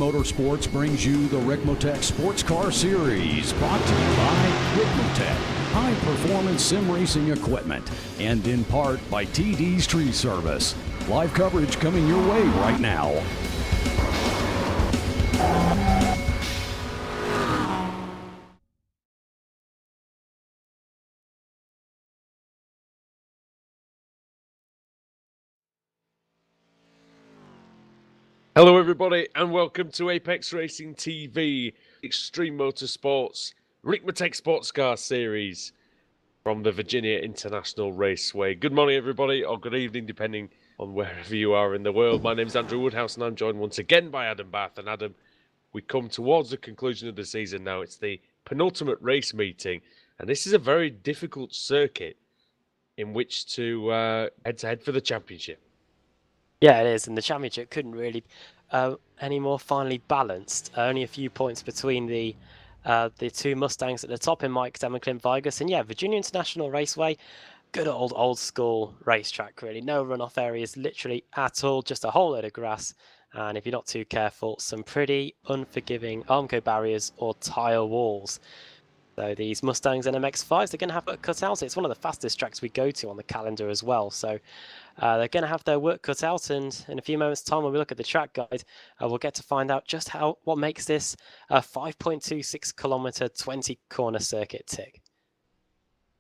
Motorsports brings you the Ricmotech Sportscar Series, brought to you by Ricmotech, high-performance sim racing equipment, and in part by TD's Tree Service. Live coverage coming your way right now. Hello everybody and welcome to Apex Racing TV, Extreme Motorsports, Ricmotech Sportscar Series from the Virginia International Raceway. Good morning everybody, or good evening depending on wherever you are in the world. My name is Andrew Woodhouse and I'm joined once again by Adam Bath. And Adam, we come towards the conclusion of the season now. It's the penultimate race meeting and this is a very difficult circuit in which to head-to-head for the championship. Yeah, it is, and the championship couldn't really any more finely balanced. Only a few points between the two Mustangs at the top in Mike Dem and Clint Vigus, and yeah, Virginia International Raceway, good old school racetrack. Really, no runoff areas, literally at all, just a whole load of grass, and if you're not too careful, some pretty unforgiving Armco barriers or tile walls. So these Mustangs and MX-5s, they're going to have work cut out. It's one of the fastest tracks we go to on the calendar as well. So they're going to have their work cut out. And in a few moments' time, when we look at the track guide, we'll get to find out just what makes this a 5.26 kilometer, 20 corner circuit tick.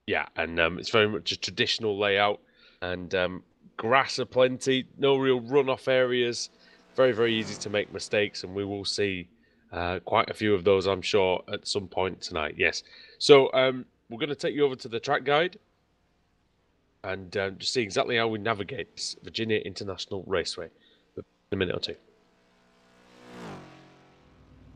Yeah, and it's very much a traditional layout. And grass aplenty, no real runoff areas. Very, very easy to make mistakes. And we will see quite a few of those, I'm sure, at some point tonight. Yes. So we're going to take you over to the track guide and just see exactly how we navigate this Virginia International Raceway in a minute or two.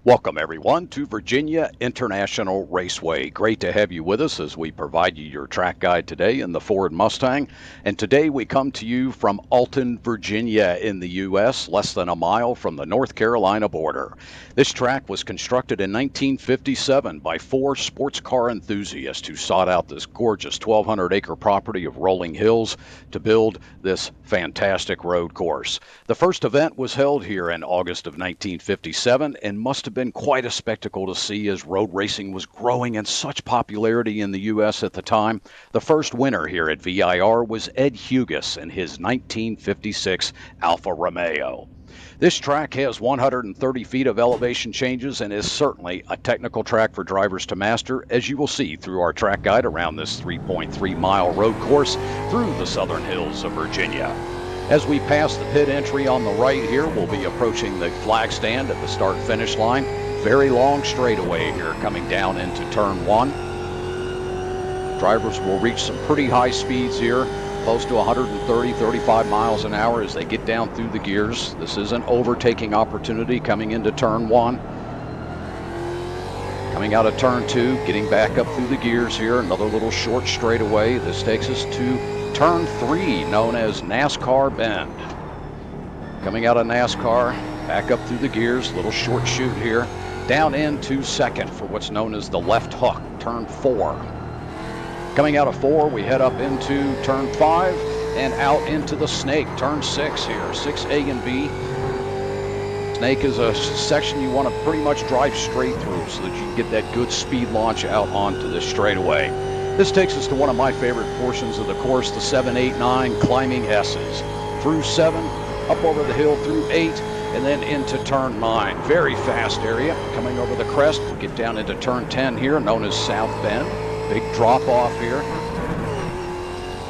Welcome, everyone, to Virginia International Raceway. Great to have you with us as we provide you your track guide today in the Ford Mustang. And today we come to you from Alton, Virginia in the U.S., less than a mile from the North Carolina border. This track was constructed in 1957 by 4 sports car enthusiasts who sought out this gorgeous 1,200-acre property of rolling hills to build this fantastic road course. The first event was held here in August of 1957 and must have been quite a spectacle to see as road racing was growing in such popularity in the U.S. at the time. The first winner here at VIR was Ed Hughes in his 1956 Alfa Romeo. This track has 130 feet of elevation changes and is certainly a technical track for drivers to master, as you will see through our track guide around this 3.3-mile road course through the southern hills of Virginia. As we pass the pit entry on the right here, we'll be approaching the flag stand at the start-finish line. Very long straightaway here coming down into turn 1. Drivers will reach some pretty high speeds here, close to 130, 35 miles an hour as they get down through the gears. This is an overtaking opportunity coming into turn 1. Coming out of turn 2, getting back up through the gears here, another little short straightaway. This takes us to turn 3, known as NASCAR Bend. Coming out of NASCAR, back up through the gears, little short chute here, down into second for what's known as the left hook, turn 4. Coming out of 4, we head up into turn 5 and out into the snake, turn 6 here, 6A and B. Snake is a section you want to pretty much drive straight through so that you can get that good speed launch out onto this straightaway. This takes us to one of my favorite portions of the course, the 7, 8, 9 climbing S's. Through 7, up over the hill through 8, and then into turn 9. Very fast area. Coming over the crest, we get down into turn 10 here, known as South Bend. Big drop off here.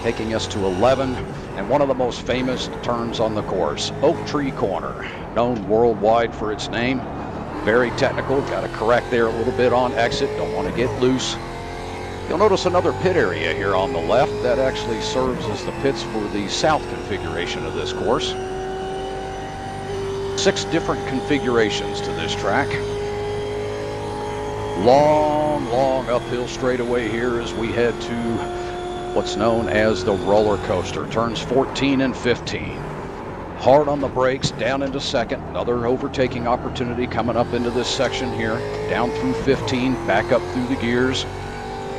Taking us to 11, and one of the most famous turns on the course, Oak Tree Corner, known worldwide for its name. Very technical, got to correct there a little bit on exit, don't want to get loose. You'll notice another pit area here on the left. That actually serves as the pits for the south configuration of this course. 6 different configurations to this track. Long uphill straightaway here as we head to what's known as the roller coaster. Turns 14 and 15. Hard on the brakes, down into second. Another overtaking opportunity coming up into this section here. Down through 15, back up through the gears.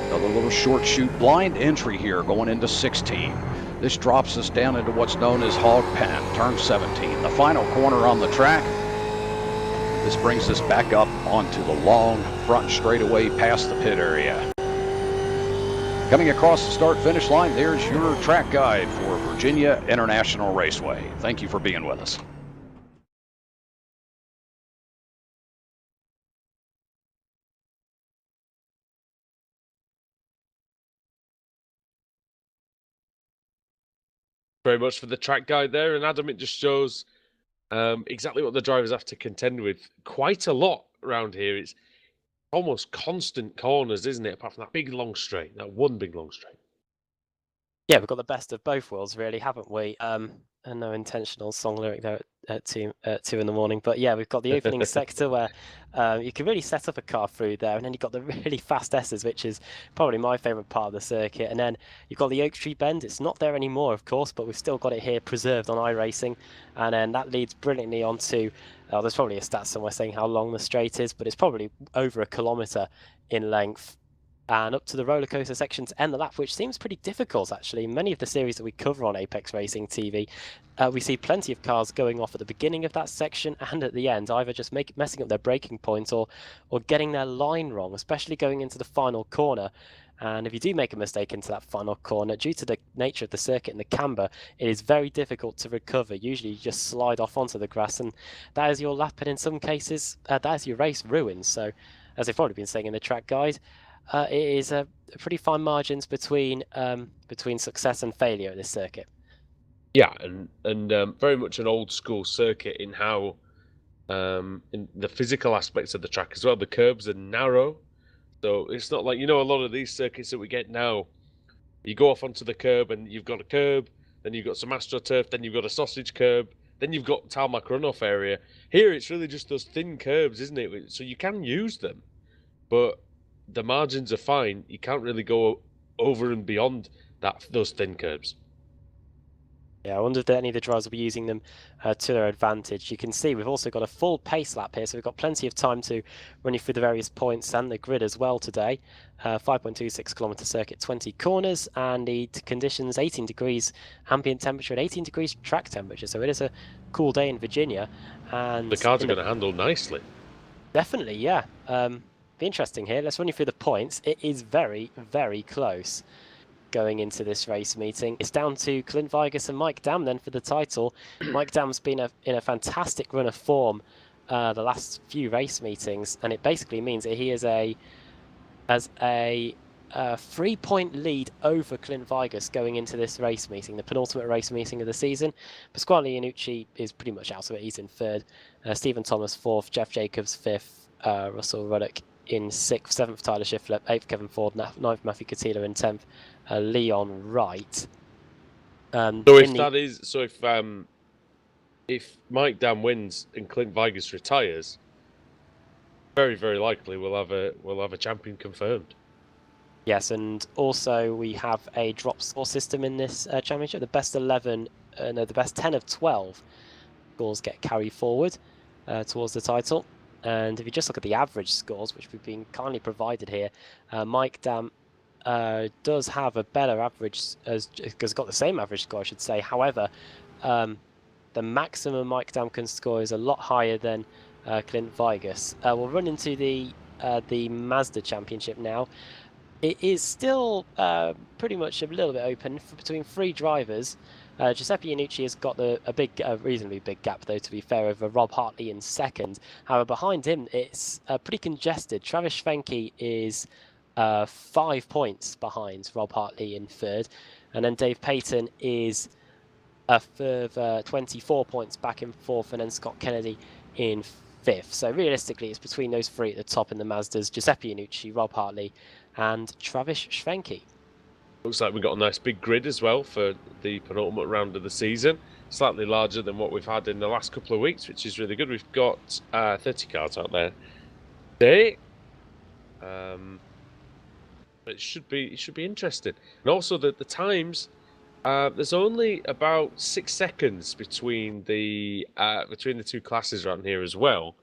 Another little short chute, blind entry here going into 16. This drops us down into what's known as Hog Pen, turn 17. The final corner on the track. This brings us back up onto the long front straightaway past the pit area. Coming across the start-finish line, there's your track guide for Virginia International Raceway. Thank you for being with us. Very much for the track guide there, and Adam, it just shows exactly what the drivers have to contend with quite a lot around here. It's almost constant corners, isn't it? Apart from that big long straight, that one big long straight. Yeah, we've got the best of both worlds, really, haven't we? And no intentional song lyric there at 2 in the morning. But yeah, we've got the opening sector where you can really set up a car through there, and then you've got the really fast S's, which is probably my favourite part of the circuit. And then you've got the Oak Tree Bend. It's not there anymore, of course, but we've still got it here preserved on iRacing. And then that leads brilliantly onto, there's probably a stat somewhere saying how long the straight is, but it's probably over 1 kilometre in length. And up to the roller coaster section to end the lap, which seems pretty difficult, actually. Many of the series that we cover on Apex Racing TV, we see plenty of cars going off at the beginning of that section and at the end, either just messing up their braking point or getting their line wrong, especially going into the final corner. And if you do make a mistake into that final corner, due to the nature of the circuit and the camber, it is very difficult to recover. Usually you just slide off onto the grass, and that is your lap, and in some cases, that is your race ruined. So, as they've probably been saying in the track guide, it is a pretty fine margins between success and failure at this circuit. Yeah, and very much an old school circuit in how in the physical aspects of the track as well. The curbs are narrow, so it's not like, a lot of these circuits that we get now. You go off onto the curb and you've got a curb, then you've got some AstroTurf, then you've got a sausage curb, then you've got tarmac runoff area. Here it's really just those thin curbs, isn't it? So you can use them, but the margins are fine. You can't really go over and beyond those thin curbs. Yeah, I wonder if any of the drivers will be using them to their advantage. You can see we've also got a full pace lap here, so we've got plenty of time to run you through the various points and the grid as well today. 5.26 kilometre circuit, 20 corners, and the conditions 18 degrees ambient temperature and 18 degrees track temperature. So it is a cool day in Virginia. And the cars are going to handle nicely. Definitely, yeah. Be interesting here. Let's run you through the points. It is very, very close going into this race meeting. It's down to Clint Vigas and Mike Dam then for the title. Mike Dam's been in a fantastic run of form the last few race meetings, and it basically means that he has a 3-point lead over Clint Vigas going into this race meeting, the penultimate race meeting of the season. Pasquale Iannucci is pretty much out of it. He's in third. Stephen Thomas fourth. Jeff Jacobs fifth. Russell Ruddock in 6th, 7th Tyler Schiffler, 8th Kevin Ford, 9th Matthew Catila, and 10th Leon Wright. If Mike Dam wins and Clint Vigas retires, very, very likely we'll have a champion confirmed. Yes, and also we have a drop score system in this championship. The best 11, the best 10 of 12 scores get carried forward towards the title. And if you just look at the average scores, which we've been kindly provided here, Mike Dam does have a better average, has got the same average score, I should say. However, the maximum Mike Dam can score is a lot higher than Clint Vigas. We'll run into the Mazda Championship now. It is still pretty much a little bit open between 3 drivers. Giuseppe Iannucci has got a reasonably big gap, though, to be fair, over Rob Hartley in second. However, behind him, it's pretty congested. Travis Schwenke is 5 points behind Rob Hartley in third. And then Dave Payton is a further 24 points back in fourth, and then Scott Kennedy in fifth. So realistically, it's between those 3 at the top in the Mazdas: Giuseppe Iannucci, Rob Hartley, and Travis Schwenke. Looks like we've got a nice big grid as well for the penultimate round of the season. Slightly larger than what we've had in the last couple of weeks, which is really good. We've got 30 cars out there today. It should be interesting. And also the times, there's only about 6 seconds between the 2 classes around here as well.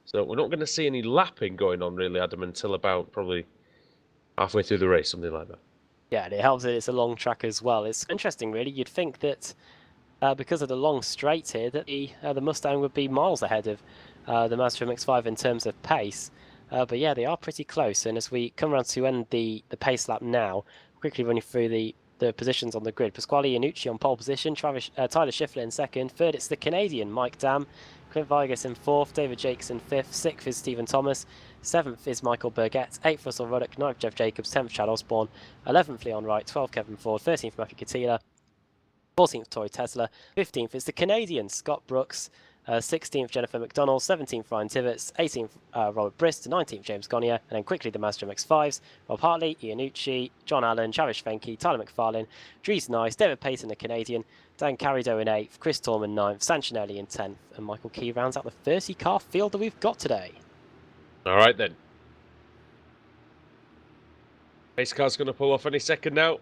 So we're not going to see any lapping going on really, Adam, until about probably halfway through the race, something like that. Yeah, and it helps that it's a long track as well. It's interesting, really. You'd think that because of the long straight here, that the Mustang would be miles ahead of the Mazda MX-5 in terms of pace. But yeah, they are pretty close. And as we come around to end the pace lap now, quickly running through the positions on the grid. Pasquale Iannucci on pole position, Tyler Schiffler in second. Third, it's the Canadian Mike Dam. Clint Vigas in fourth, David Jakes in fifth. Sixth is Stephen Thomas. Seventh is Michael Burgett. Eighth, Russell Ruddock. Ninth, Jeff Jacobs. 10th, Chad Osborne. 11th, Leon Wright. 12th, Kevin Ford. 13th, Matthew Katila. 14th, Tory Tesla. 15th is the Canadian Scott Brooks. 16th, Jennifer McDonald. 17th, Ryan Tibbetts. 18th, Robert Brist. 19th, James Gonnier. And then quickly the Mazda MX-5s. Rob Hartley, Iannucci, John Allen, Chavish Fenke, Tyler McFarlane, Dries Nice, David Payton, the Canadian, Dan Carrido in 8th, Chris Torman 9th, Sanchinelli in 10th, and Michael Key rounds out the 30-car field that we've got today. All right, then. Pace car's going to pull off any second now.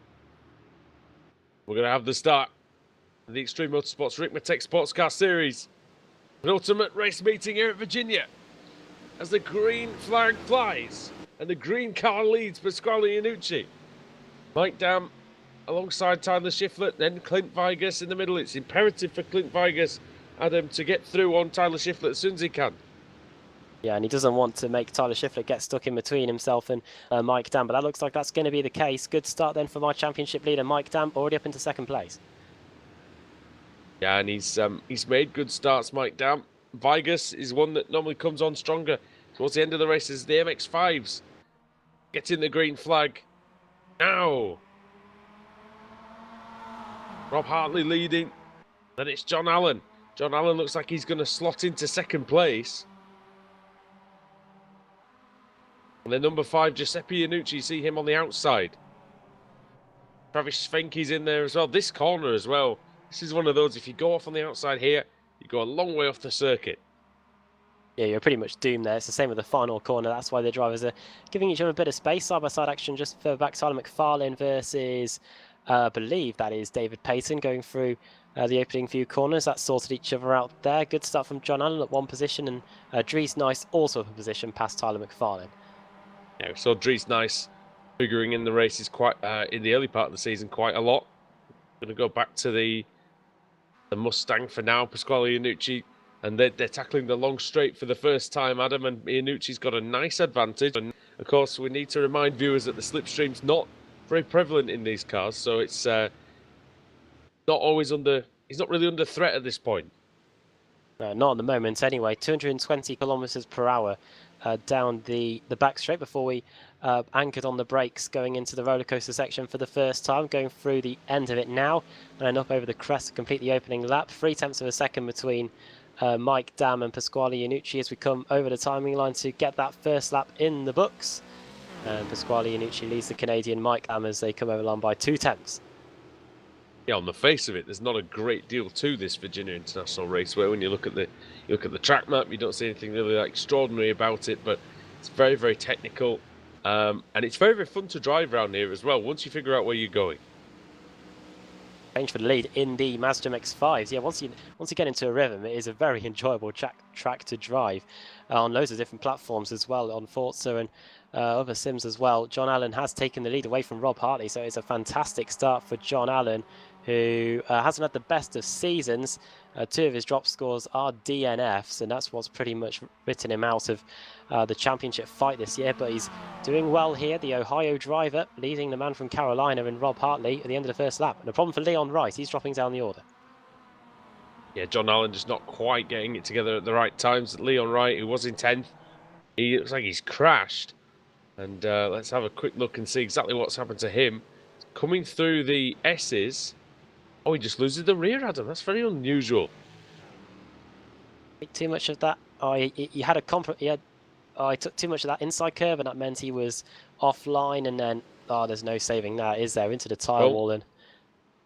We're going to have the start of the Extreme Motorsports Ricmotech Sportscar Series. An ultimate race meeting here at Virginia. As the green flag flies and the green car leads Pasquale Iannucci. Mike Dam alongside Tyler Schiffler, then Clint Vigas in the middle. It's imperative for Clint Vigas, Adam, to get through on Tyler Schiffler as soon as he can. Yeah, and he doesn't want to make Tyler Schiffler get stuck in between himself and Mike Dam, but that looks like that's going to be the case. Good start then for my championship leader, Mike Dam, already up into second place. Yeah, and he's made good starts, Mike Dam. Vigas is one that normally comes on stronger towards the end of the race as the MX-5s getting the green flag. Now, Rob Hartley leading. Then it's John Allen. John Allen looks like he's going to slot into second place. And then number 5, Giuseppe Iannucci, see him on the outside. Travis Fenke's in there as well. This corner as well. This is one of those, if you go off on the outside here, you go a long way off the circuit. Yeah, you're pretty much doomed there. It's the same with the final corner. That's why the drivers are giving each other a bit of space. Side-by-side action just further back. Tyler McFarlane versus, I believe that is David Payton going through the opening few corners. That sorted each other out there. Good start from John Allen at one position, and Dries Nice also up a position past Tyler McFarlane. Yeah, we saw Dries Nice figuring in the races quite in the early part of the season quite a lot. Going to go back to the Mustang for now, Pasquale Iannucci, and they're tackling the long straight for the first time, Adam, and Iannucci's got a nice advantage. And of course, we need to remind viewers that the slipstream's not very prevalent in these cars, so it's not always he's not really under threat at this point. No, not at the moment anyway. 220 kilometers per hour down the back straight before we anchored on the brakes going into the roller coaster section for the first time, going through the end of it now, and then up over the crest to complete the opening lap. 0.3 of a second between Mike Dam and Pasquale Iannucci as we come over the timing line to get that first lap in the books. And Pasquale Iannucci leads the Canadian Mike Dam as they come over the line by 0.2. Yeah, on the face of it, there's not a great deal to this Virginia International Raceway. When you look at the track map, you don't see anything really extraordinary about it, but it's very, very technical, and it's very, very fun to drive around here as well. Once you figure out where you're going. Change for the lead in the Mazda MX-5s. Yeah, once you get into a rhythm, it is a very enjoyable track to drive on loads of different platforms as well, on Forza and other sims as well. John Allen has taken the lead away from Rob Hartley, so it's a fantastic start for John Allen, who hasn't had the best of seasons. 2 of his drop scores are DNFs, and that's what's pretty much written him out of the championship fight this year. But he's doing well here, the Ohio driver, leading the man from Carolina in Rob Hartley at the end of the first lap. And a problem for Leon Wright, he's dropping down the order. Yeah, John Allen just not quite getting it together at the right times. Leon Wright, who was in 10th, he looks like he's crashed. And let's have a quick look and see exactly what's happened to him. Coming through the S's. Oh, he just loses the rear, Adam. That's very unusual. Too much of that. He had he took too much of that inside curve, and that meant he was offline. And then, there's no saving that, is there? Into the tyre wall, and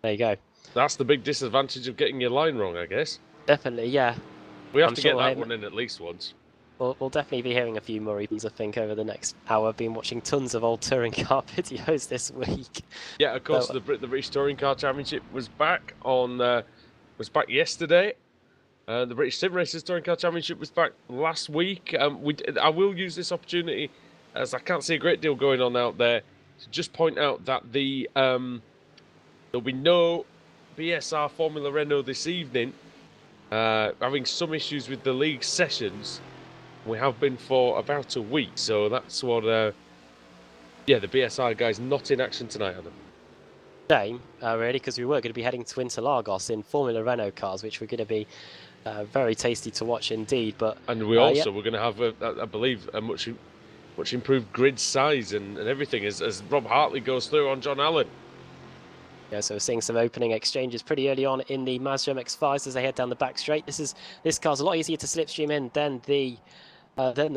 there you go. That's the big disadvantage of getting your line wrong, I guess. Definitely, yeah. We have to get that one in at least once. We'll definitely be hearing a few Murrays, I think, over the next hour. I've been watching tons of old touring car videos this week. Yeah, of course, the British Touring Car Championship was back yesterday. The British Sim Racers Touring Car Championship was back last week. I will use this opportunity, as I can't see a great deal going on out there, to just point out that there'll be no BSR Formula Renault this evening. having some issues with the league sessions. We have been for about a week, so that's what. Yeah, the BSI guys not in action tonight, Adam. Shame, really, because we were going to be heading to Interlagos in Formula Renault cars, which were going to be very tasty to watch indeed. But and we also we're going to have, I believe, a much improved grid size and everything as Rob Hartley goes through on John Allen. Yeah, so we're seeing some opening exchanges pretty early on in the Mazda MX-5s as they head down the back straight. This car's a lot easier to slipstream in than the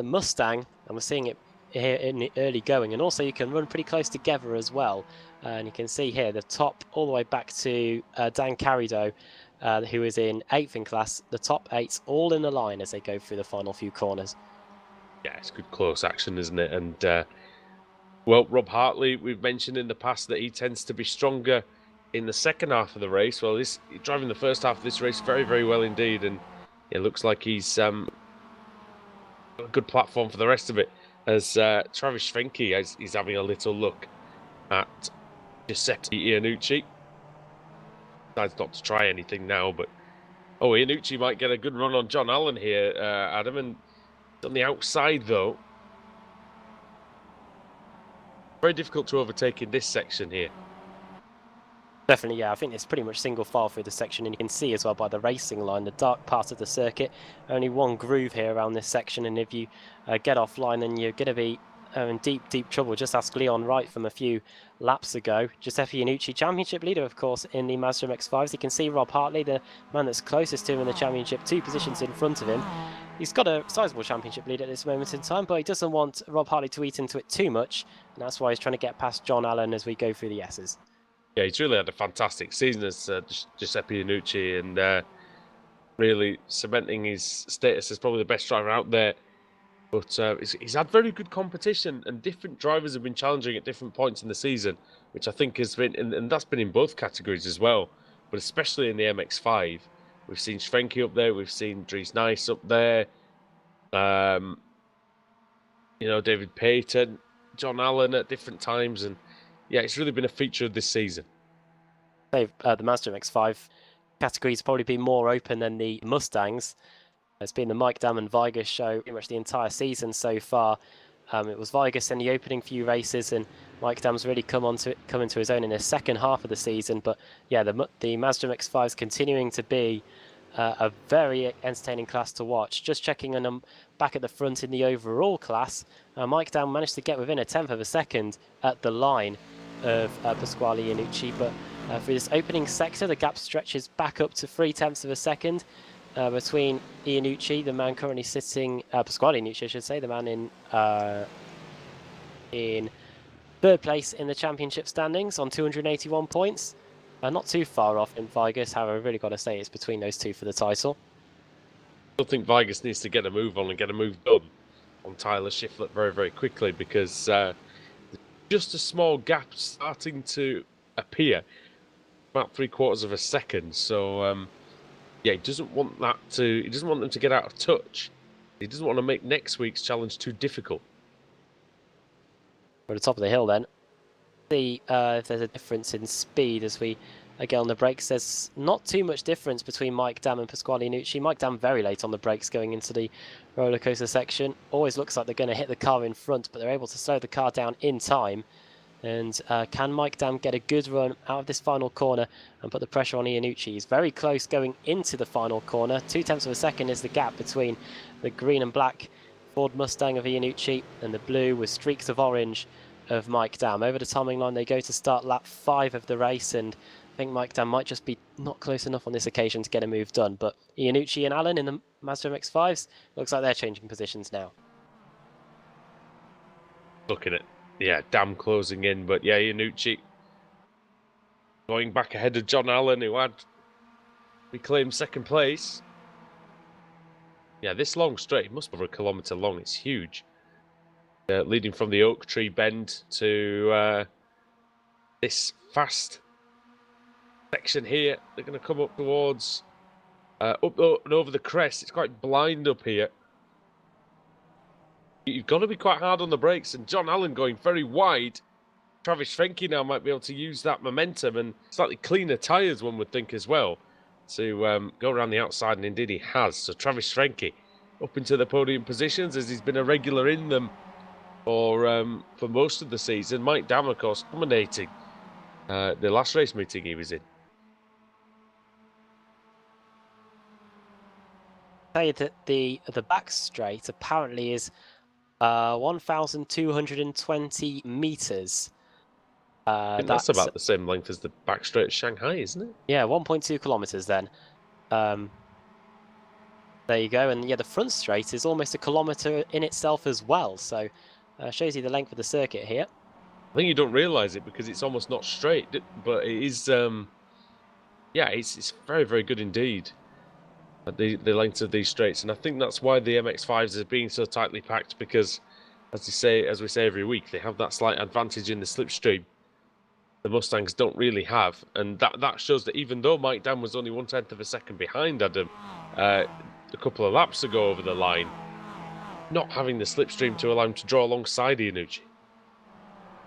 Mustang, and we're seeing it here in the early going. And also you can run pretty close together as well. And you can see here the top all the way back to Dan Carrido, who is in 8th in class. The top 8's all in a line as they go through the final few corners. Yeah, it's good close action, isn't it? And well, Rob Hartley, we've mentioned in the past that he tends to be stronger in the second half of the race. Well, he's driving the first half of this race very, very well indeed, and it looks like he's got a good platform for the rest of it. As Travis Schwenke he's having a little look at Giuseppe Iannucci. Decides not to try anything now, but Iannucci might get a good run on John Allen here, Adam, and on the outside though. Very difficult to overtake in this section here. Definitely, yeah. I think it's pretty much single file through the section, and you can see as well by the racing line, the dark part of the circuit. Only one groove here around this section, and if you get offline, then you're going to be in deep, deep trouble. Just ask Leon Wright from a few laps ago. Giuseppe Iannucci, championship leader, of course, in the Mazda MX-5s. You can see Rob Hartley, the man that's closest to him in the championship, 2 positions in front of him. He's got a sizable championship lead at this moment in time, but he doesn't want Rob Hartley to eat into it too much, and that's why he's trying to get past John Allen as we go through the S's. Yeah, he's really had a fantastic season as Giuseppe Iannucci, and really cementing his status as probably the best driver out there. But he's had very good competition, and different drivers have been challenging at different points in the season, which I think has been, and that's been in both categories as well, but especially in the MX-5. We've seen Schwenke up there, we've seen Dries Nice up there, David Payton, John Allen at different times, and yeah, it's really been a feature of this season. The Mazda MX-5 category's probably been more open than the Mustangs. It's been the Mike Dam and Vigas show pretty much the entire season so far. It was Vigas in the opening few races, and Mike Dam's really come into his own in the second half of the season. But yeah, the Mazda MX-5 is continuing to be a very entertaining class to watch. Just checking on them back at the front in the overall class, Mike Dam managed to get within a 1/10 of a second at the line of Pasquale Iannucci, but for this opening sector, the gap stretches back up to 0.3 of a second between Iannucci, the man currently sitting, Pasquale Iannucci, I should say, the man in 3rd place in the championship standings on 281 points. Not too far off in Vigas, however, I've really got to say it's between those two for the title. I still think Vigas needs to get a move on and get a move done on Tyler Shiflett very, very quickly, because just a small gap starting to appear, about 3/4 of a second. So yeah, he doesn't want them to get out of touch. He doesn't want to make next week's challenge too difficult. We're at the top of the hill then. See if there's a difference in speed as we get on the brakes. There's not too much difference between Mike Dam and Pasquale Iannucci. Mike Dam very late on the brakes going into the roller coaster section. Always looks like they're going to hit the car in front, but they're able to slow the car down in time. And can Mike Dam get a good run out of this final corner and put the pressure on Iannucci? He's very close going into the final corner. 0.2 of a second is the gap between the green and black Ford Mustang of Iannucci and the blue with streaks of orange of Mike Dam. Over the timing line they go to start lap 5 of the race, and I think Mike Dam might just be not close enough on this occasion to get a move done. But Iannucci and Allen in the Mazda MX-5s, looks like they're changing positions now. Looking at, yeah, Dam closing in, but yeah, Iannucci going back ahead of John Allen, who had reclaimed 2nd place. Yeah, this long straight, it must be over 1 kilometre long, it's huge. Leading from the Oak Tree Bend to this fast section here. They're going to come up towards, up and over the crest. It's quite blind up here. You've got to be quite hard on the brakes, and John Allen going very wide. Travis Schwenke now might be able to use that momentum and slightly cleaner tyres, one would think as well. to go around the outside, and indeed he has. So Travis Frenkie up into the podium positions, as he's been a regular in them for most of the season. Mike Dam, of course, dominating the last race meeting he was in. Say that the back straight apparently is 1,220 meters. That's about the same length as the back straight at Shanghai, isn't it? Yeah, 1.2 kilometers then. There you go. And yeah, the front straight is almost a kilometer in itself as well. So shows you the length of the circuit here. I think you don't realise it because it's almost not straight, but it is. Yeah, it's very, very good indeed. The length of these straights, and I think that's why the MX-5s are being so tightly packed, because, as we say every week, they have that slight advantage in the slipstream the Mustangs don't really have, and that shows that even though Mike Dam was only 1/10 of a second behind Adam a couple of laps ago over the line, not having the slipstream to allow him to draw alongside Iannucci.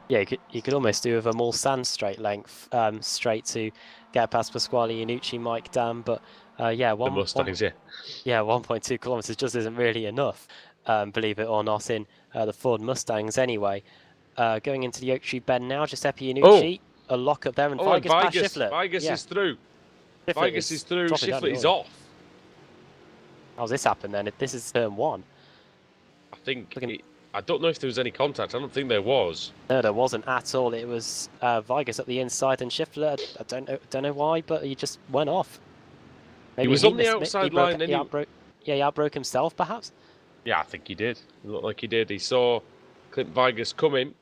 Yeah, you could almost do with a more sand straight length straight to get past Pasquale Iannucci, Mike Dam, but yeah, The Mustangs, yeah, 1.2 kilometers just isn't really enough, believe it or not, in the Ford Mustangs anyway. Going into the Oak Tree Bend now, Giuseppe Iannucci, a lock up there, and Vigas past Schiffler. Vigas is through. Vigas is through. Schiffler is off. How's this happened then? This is turn one. I think. I don't know if there was any contact. I don't think there was. No, there wasn't at all. It was Vigas at the inside, and Schiffler, I don't know why, but he just went off. Maybe he was on the outside line. He outbroke himself, perhaps? Yeah, I think he did. It looked like he did. He saw Clint Vigas coming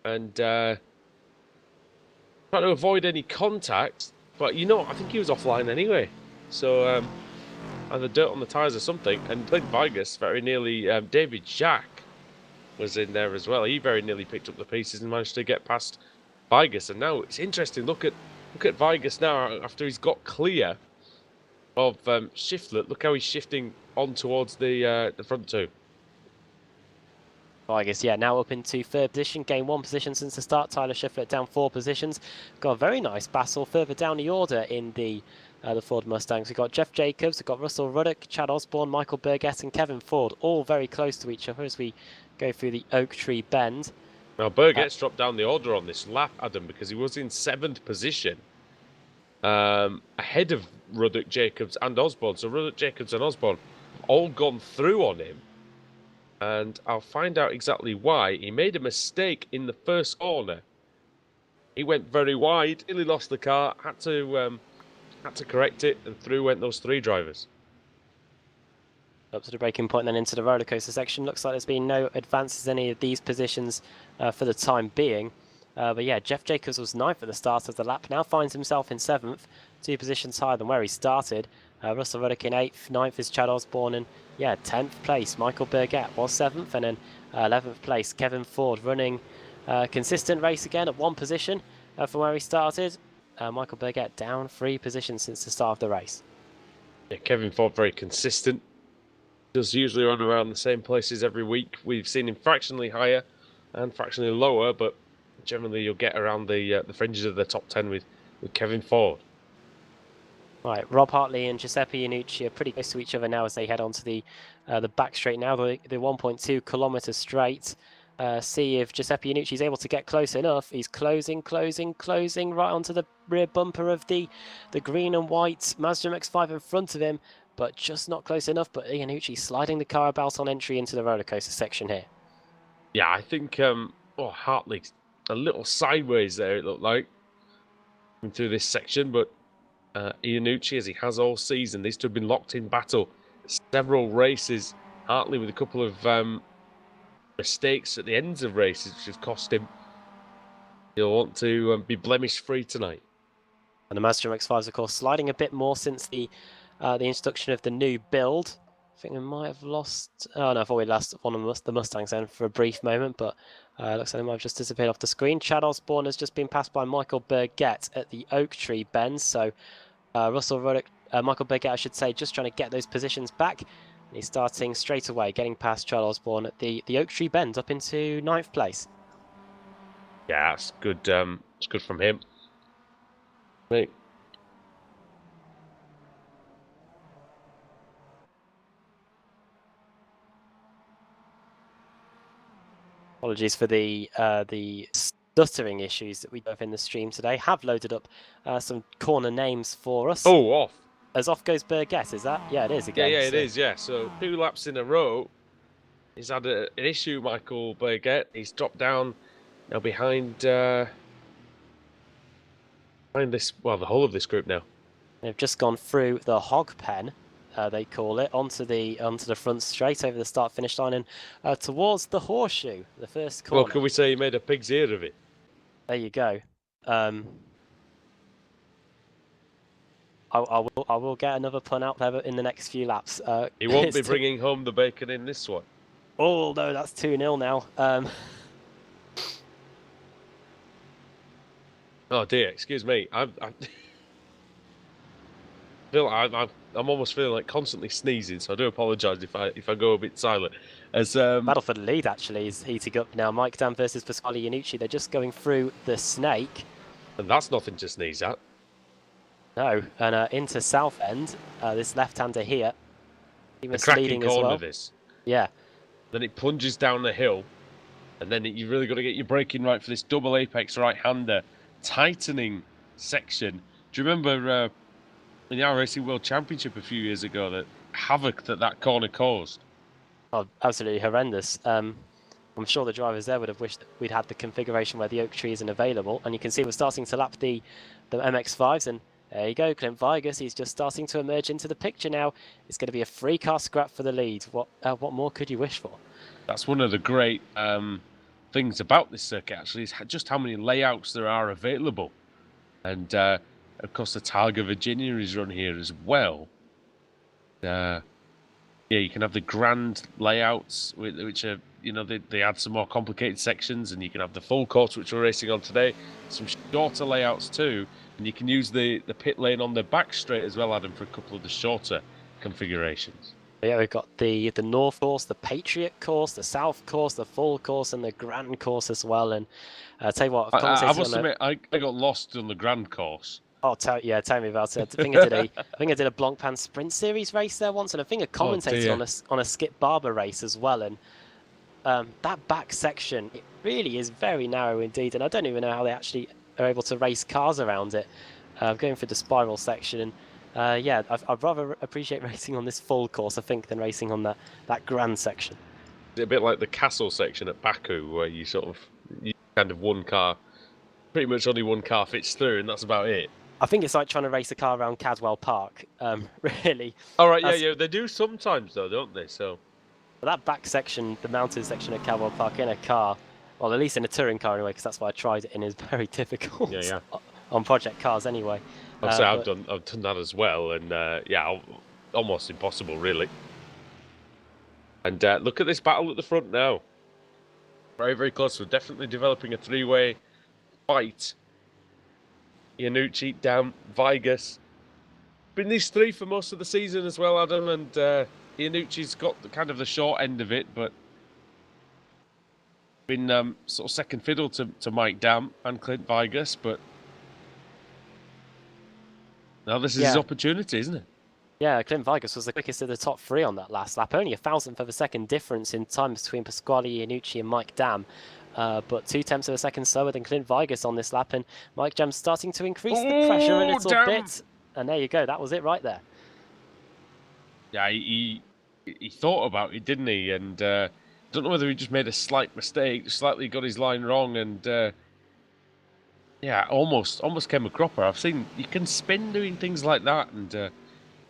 and trying to avoid any contact. But, I think he was offline anyway. So, either dirt on the tyres or something. And Clint Vigas very nearly, David Jack was in there as well. He very nearly picked up the pieces and managed to get past Vigas. And now it's interesting. Look at Vigas now after he's got clear of Schiffler. Look how he's shifting on towards the front two. Vigas, yeah, now up into third position, gained one position since the start. Tyler Schiffler down 4 positions. Got a very nice battle further down the order in the Ford Mustangs. We've got Jeff Jacobs, we've got Russell Ruddock, Chad Osborne, Michael Burgett and Kevin Ford, all very close to each other as we go through the Oak Tree Bend. Now, Burgett's dropped down the order on this lap, Adam, because he was in 7th position, ahead of Ruddock, Jacobs and Osborne. So Ruddock, Jacobs and Osborne all gone through on him. And I'll find out exactly why. He made a mistake in the first corner. He went very wide, nearly lost the car, had to correct it, and through went those 3 drivers. Up to the braking point, then into the roller coaster section. Looks like there's been no advances in any of these positions for the time being. But yeah, Jeff Jacobs was 9th at the start of the lap. Now finds himself in 7th, 2 positions higher than where he started. Russell Ruddock in 8th, 9th is Chad Osborne, and yeah, 10th place. Michael Burgett was 7th, and then 11th place. Kevin Ford running consistent race again at 1 position from where he started. Michael Burgett down 3 positions since the start of the race. Yeah, Kevin Ford very consistent. Does usually run around the same places every week. We've seen him fractionally higher and fractionally lower, but generally you'll get around the fringes of the top 10 with Kevin Ford. Right, Rob Hartley and Giuseppe Iannucci are pretty close to each other now as they head onto the back straight now, the 1.2 kilometre straight. See if Giuseppe Iannucci is able to get close enough. He's closing right onto the rear bumper of the green and white Mazda MX-5 in front of him, but just not close enough. But Iannucci sliding the car about on entry into the roller coaster section here. Yeah, I think Hartley a little sideways there, it looked like, through this section, but Iannucci, as he has all season, these two have been locked in battle several races. Hartley with a couple of mistakes at the ends of races, which have cost him. He'll want to be blemish-free tonight. And the Mazda MX-5s, of course, sliding a bit more since the introduction of the new build. I think we might have lost... Oh, no, I thought we lost one of the Mustangs then for a brief moment, but looks like they might have just disappeared off the screen. Chad Osborne has just been passed by Michael Burgett at the Oak Tree Bend, so Russell Ruddock, Michael Burgett, I should say, just trying to get those positions back. He's starting straight away, getting past Chad Osborne at the Oak Tree Bend up into 9th place. Yeah, that's good. It's good from him. Right. Apologies for the stuttering issues that we have in the stream today. Have loaded up some corner names for us. Oh, off. As off goes Burgess, is that? Yeah, it is again. Yeah, it is. Yeah, so 2 laps in a row. He's had an issue, Michael Berget. He's dropped down now behind this, well, the whole of this group now. They've just gone through the hog pen, they call it, onto the front straight over the start-finish line and towards the horseshoe, the first corner. Well, can we say he made a pig's ear of it? There you go. I will get another pun out there in the next few laps. He won't be bringing home the bacon in this one. Oh no, that's 2-0 now. Oh dear, excuse me. I'm almost feeling like constantly sneezing, so I do apologise if I go a bit silent. As Battle for the lead actually is heating up now. Mike Dam versus Pasquale Iannucci. They're just going through the snake. And that's nothing to sneeze at. No, and into Southend, this left-hander here. He was A cracking leading as corner, well. this. Yeah. Then it plunges down the hill, and then you've really got to get your braking right for this double apex right-hander tightening section. Do you remember in the iRacing World Championship a few years ago, that havoc that corner caused? Oh, absolutely horrendous. I'm sure the drivers there would have wished that we'd had the configuration where the oak tree isn't available. And you can see we're starting to lap the MX-5s, and there you go, Clint Vigas. He's just starting to emerge into the picture now. It's going to be a free car scrap for the lead. What more could you wish for? That's one of the great things about this circuit, actually, is just how many layouts there are available. And of course, the Targa Virginia is run here as well. Yeah, you can have the grand layouts, which are, you know, they add some more complicated sections, and you can have the full course, which we're racing on today, some shorter layouts too, and you can use the pit lane on the back straight as well, Adam, for a couple of the shorter configurations. Yeah, we've got the North course, the Patriot course, the South course, the full course, and the Grand course as well. And I'll tell you what, I must admit, I got lost on the Grand course. Oh, tell me about it. I think I did a Blancpain Sprint Series race there once, and I think I commentated on a Skip Barber race as well. And that back section, it really is very narrow indeed, and I don't even know how they actually are able to race cars around it. Going through the spiral section, and yeah, I'd rather appreciate racing on this full course, I think, than racing on that Grand section. It's a bit like the castle section at Baku, where you kind of one car, pretty much only one car fits through, and that's about it. I think it's like trying to race a car around Cadwell Park, really. All right, yeah, they do sometimes though, don't they? So that back section, the mountain section of Cadwell Park, in a car, well, at least in a touring car anyway, because that's what I tried it in, is very difficult. Yeah. On project cars anyway. I've done that as well, and yeah, almost impossible really. And look at this battle at the front now. Very, very close. We're definitely developing a three-way fight. Iannucci, Dam, Vigas. Been these three for most of the season as well, Adam, and Iannucci's got kind of the short end of it, but been sort of second fiddle to Mike Dam and Clint Vigas, but now this is his opportunity, isn't it? Yeah, Clint Vigas was the quickest of the top three on that last lap. Only 1,000th of a second difference in time between Pasquale Iannucci and Mike Dam. But 0.2 of a second slower than Clint Vigas on this lap, and Mike Dam's starting to increase the pressure a little bit. And there you go, that was it right there. Yeah, he thought about it, didn't he? And don't know whether he just made a slight mistake, slightly got his line wrong, and yeah, almost came a cropper. I've seen you can spin doing things like that, and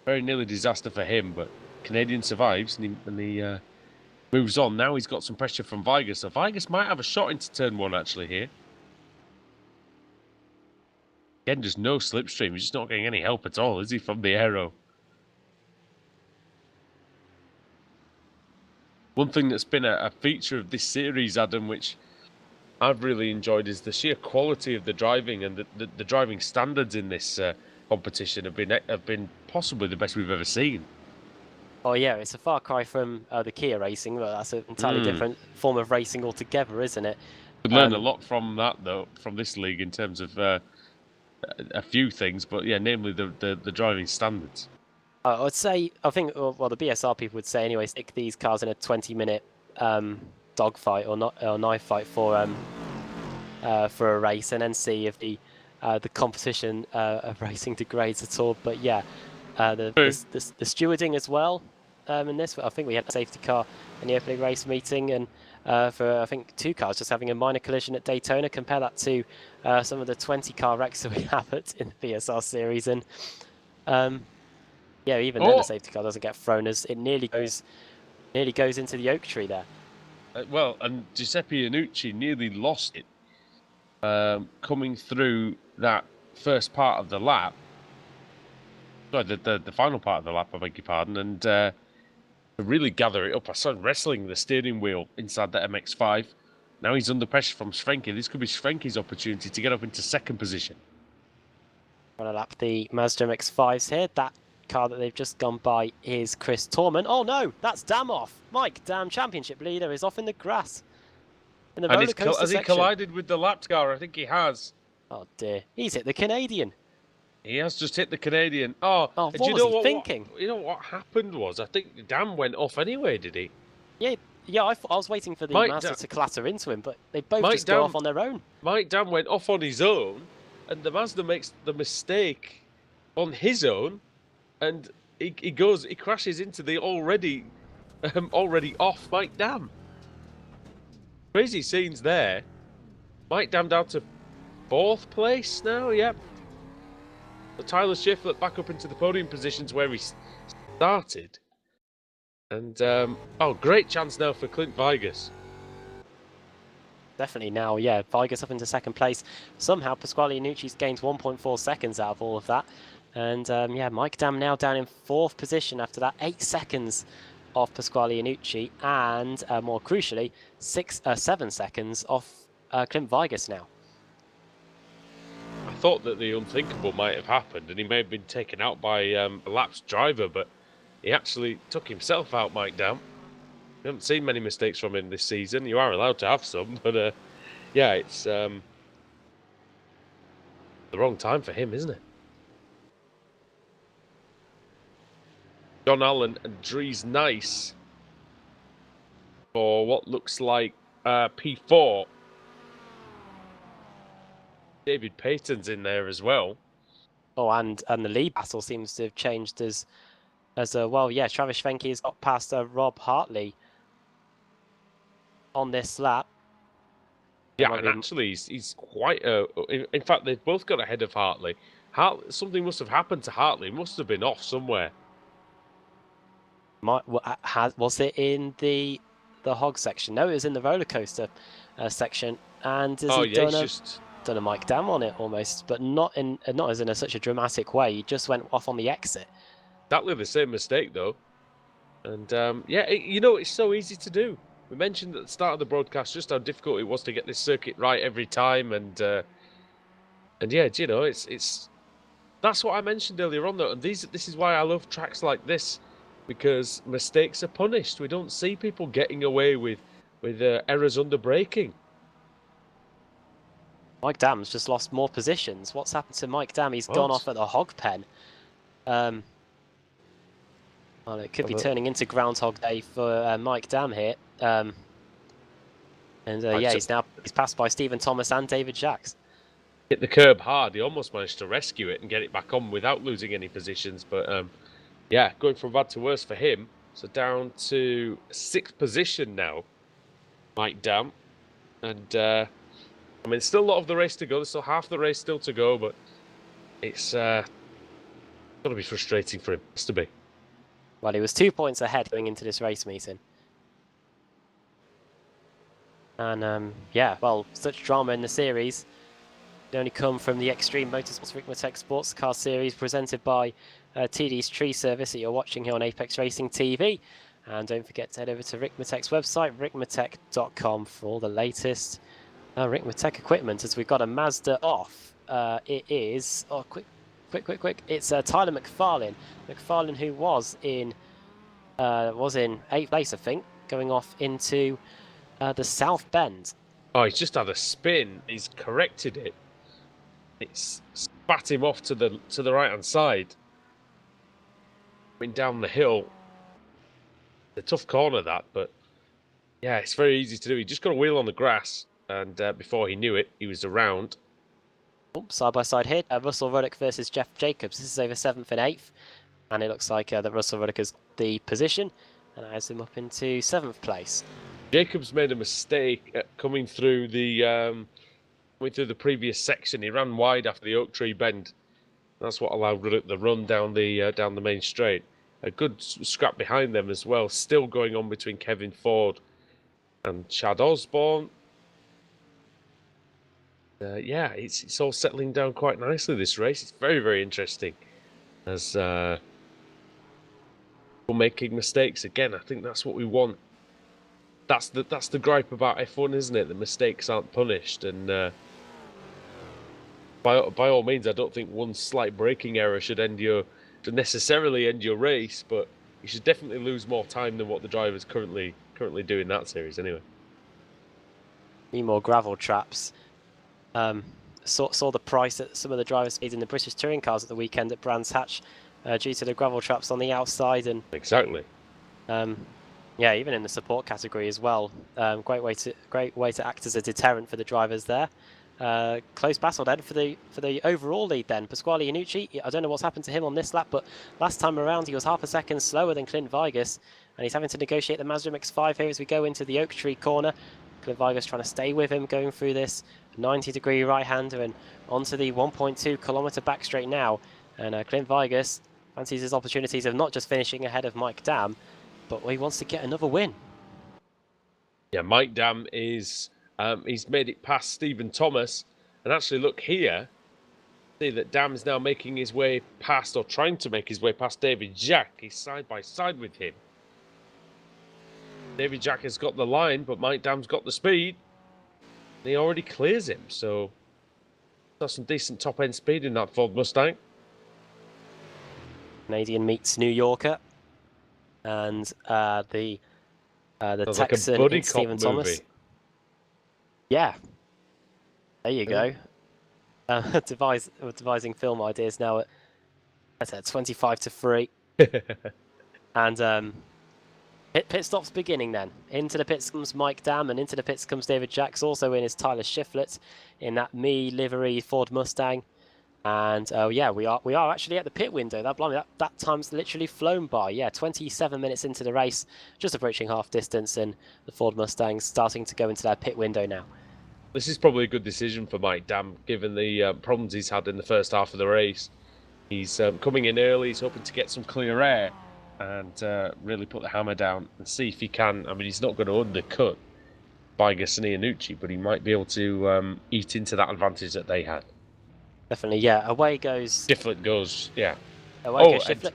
very nearly disaster for him. But Canadian survives, and he moves on. Now he's got some pressure from Vigas, so Vigas might have a shot into turn one actually here. Again, just no slipstream. He's just not getting any help at all, is he, from the aero? One thing that's been a feature of this series, Adam, which I've really enjoyed, is the sheer quality of the driving, and the driving standards in this competition have been possibly the best we've ever seen. Oh yeah, it's a far cry from the Kia racing, but that's an entirely different form of racing altogether, isn't it? We've learned a lot from that, though, from this league in terms of a few things, but yeah, namely the driving standards. I think, well, the BSR people would say anyway, stick these cars in a 20-minute dogfight or not or knife fight for a race, and then see if the competition of racing degrades at all. But yeah, the stewarding as well in this. I think we had a safety car in the opening race meeting, and for I think 2 cars just having a minor collision at Daytona. Compare that to some of the 20-car wrecks that we have in the VSR series, and yeah, even then the safety car doesn't get thrown as it nearly goes into the oak tree there. Well, and Giuseppe Iannucci nearly lost it coming through that first part of the lap. Sorry, the final part of the lap, I beg your pardon, and to really gather it up. I saw him wrestling the steering wheel inside the MX-5. Now he's under pressure from Svenke. This could be Svenke's opportunity to get up into second position. Trying to lap the Mazda MX-5s here. That car that they've just gone by is Chris Torman. Oh no, that's Dam off. Mike Dam, championship leader, is off in the grass. In the roller coaster has he section. collided with the lapped car? I think he has. Oh dear, he's hit the Canadian. He has just hit the Canadian. Oh, what was he thinking? You know what happened was, I think Dam went off anyway, did he? Yeah. I was waiting for the Mazda to clatter into him, but they both just go off on their own. Mike Dam went off on his own, and the Mazda makes the mistake on his own, and he crashes into the already off Mike Dam. Crazy scenes there. Mike Dam down to 4th place now. Yep. So Tyler Shiflett back up into the podium positions where he started. And great chance now for Clint Vigas. Definitely now, yeah. Vigas up into 2nd place. Somehow Pasquale Iannucci's gained 1.4 seconds out of all of that. And yeah, Mike Dam now down in 4th position after that. 8 seconds off Pasquale Iannucci, and more crucially, 7 seconds off Clint Vigas now. I thought that the unthinkable might have happened, and he may have been taken out by a lapsed driver, but he actually took himself out, Mike Dam. We haven't seen many mistakes from him this season. You are allowed to have some, but yeah, it's the wrong time for him, isn't it? John Allen and Dries Nice for what looks like P4. David Payton's in there as well. Oh, and the lead battle seems to have changed as well. Yeah, Travis Svenke has got past Rob Hartley on this lap. Yeah, and actually, he's quite. In fact, they've both got ahead of Hartley. Something must have happened to Hartley. He must have been off somewhere. Was it in the hog section? No, it was in the roller coaster section. And has he done a Mike Dam on it almost, but not as in such a dramatic way. He just went off on the exit. Exactly the same mistake though, and yeah, it's so easy to do. We mentioned at the start of the broadcast just how difficult it was to get this circuit right every time, and yeah, it's that's what I mentioned earlier on though, and this is why I love tracks like this, because mistakes are punished. We don't see people getting away with errors under braking. Mike Dam's just lost more positions. What's happened to Mike Dam? He's gone off at the hog pen. Well, it could be turning into Groundhog Day for Mike Dam here. Yeah, he's passed by Stephen Thomas and David Jacks. Hit the curb hard. He almost managed to rescue it and get it back on without losing any positions. But yeah, going from bad to worse for him. So down to 6th position now, Mike Dam. And I mean, still a lot of the race to go. There's still half the race still to go, but it's got to be frustrating for him. It has to be. Well, he was 2 points ahead going into this race meeting. And yeah, well, such drama in the series. It only come from the Extreme Motorsports Ricmotech Sportscar Series presented by TD's Tree Service that you're watching here on Apex Racing TV. And don't forget to head over to Ricmotech's website, ricmotech.com, for all the latest Ricmotech equipment. As we've got a Mazda off, it is quick! It's Tyler McFarlane. McFarlane, who was in 8th place, I think, going off into the South Bend. Oh, he's just had a spin. He's corrected it. It's spat him off to the right hand side. Went down the hill. A tough corner that, but Yeah, it's very easy to do. He just got a wheel on the grass, and before he knew it, he was around. Side by side here, Russell Ruddock versus Jeff Jacobs. This is over 7th and 8th, and it looks like that Russell Ruddock has the position and has him up into 7th place. Jacobs made a mistake at coming through the previous section. He ran wide after the oak tree bend. That's what allowed Ruddock the run down the main straight. A good scrap behind them as well. Still going on between Kevin Ford and Chad Osborne. Yeah, it's all settling down quite nicely, this race. It's very, very interesting. As we're making mistakes again, I think that's what we want. That's the gripe about F1, isn't it? The mistakes aren't punished, and by all means, I don't think one slight braking error should necessarily end your race, but you should definitely lose more time than what the drivers currently do in that series, anyway. Need more gravel traps. Saw the price that some of the drivers paid in the British touring cars at the weekend at Brands Hatch due to the gravel traps on the outside, and exactly. Yeah, even in the support category as well. Great way to act as a deterrent for the drivers there. Close battle then for the overall lead then. Pasquale Iannucci, I don't know what's happened to him on this lap, but last time around he was half a second slower than Clint Vigas, and he's having to negotiate the Mazda MX-5 here as we go into the Oak Tree corner. Clint Vigas trying to stay with him going through this 90-degree right-hander and onto the 1.2 kilometre back straight now. And Clint Vigas fancies his opportunities of not just finishing ahead of Mike Dam, but he wants to get another win. Yeah, Mike Dam is he's made it past Stephen Thomas, and actually look here, see that Dam is now making his way past, or trying to make his way past David Jack. He's side by side with him. David Jack has got the line, but Mike Dam's got the speed. He already clears him, so got some decent top-end speed in that Ford Mustang. Canadian meets New Yorker, and the Texan like Stephen Thomas. Yeah, there you go. Devising film ideas now at 25-3, and pit stops beginning then. Into the pits comes Mike Dam, and into the pits comes David Jacks. Also in is Tyler Shiflett in that Me livery Ford Mustang. And yeah, we are actually at the pit window. That time's literally flown by. Yeah, 27 minutes into the race, just approaching half distance, and the Ford Mustang's starting to go into their pit window now. This is probably a good decision for Mike Dam, given the problems he's had in the first half of the race. He's coming in early. He's hoping to get some clear air and really put the hammer down and see if he can. I mean, he's not going to undercut Vigas and Iannucci, but he might be able to eat into that advantage that they had. Definitely, yeah. Away goes... Shiflett goes, yeah. Away goes Shiflett,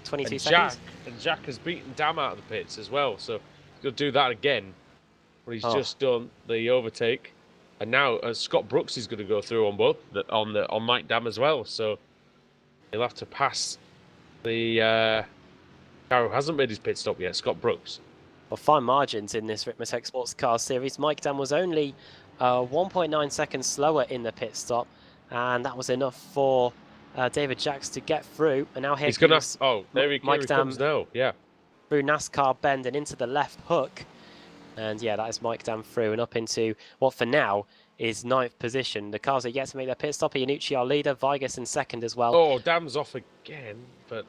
22 seconds. Jack has beaten Dam out of the pits as well, so he's going to do that again. But he's just done the overtake. And now Scott Brooks is going to go through on both, on Mike Dam as well, so he'll have to pass the guy who hasn't made his pit stop yet, Scott Brooks. Well, fine margins in this Ricmotech Sportscar Series. Mike Dam was only 1.9 seconds slower in the pit stop, and that was enough for David Jacks to get through. And now here he's going to... Oh, there he comes now, yeah. Through NASCAR bend and into the left hook. And yeah, that is Mike Dam through and up into what for now is 9th position. The cars are yet to make their pit stop. Iannucci, our leader, Vigas in 2nd as well. Oh, Dam's off again, but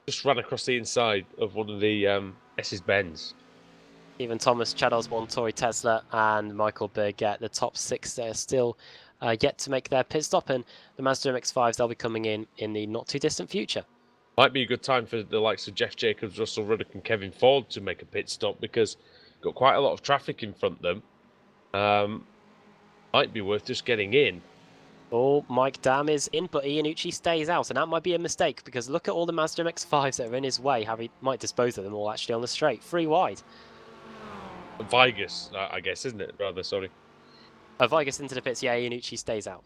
just ran across the inside of one of the S's Benz. Stephen Thomas, Chad Osborne, Tory Tesla, and Michael Burgett, the top 6 there, still yet to make their pit stop. And the Mazda MX-5s, they'll be coming in the not too distant future. Might be a good time for the likes of Jeff Jacobs, Russell Ruddock and Kevin Ford to make a pit stop, because got quite a lot of traffic in front of them. Might be worth just getting in. Oh, Mike Dam is in, but Iannucci stays out, and that might be a mistake, because look at all the Mazda MX-5s that are in his way. He might dispose of them all actually on the straight. 3 wide. Vigas, I guess, isn't it? Rather, sorry. Vigas into the pits, yeah, Iannucci stays out.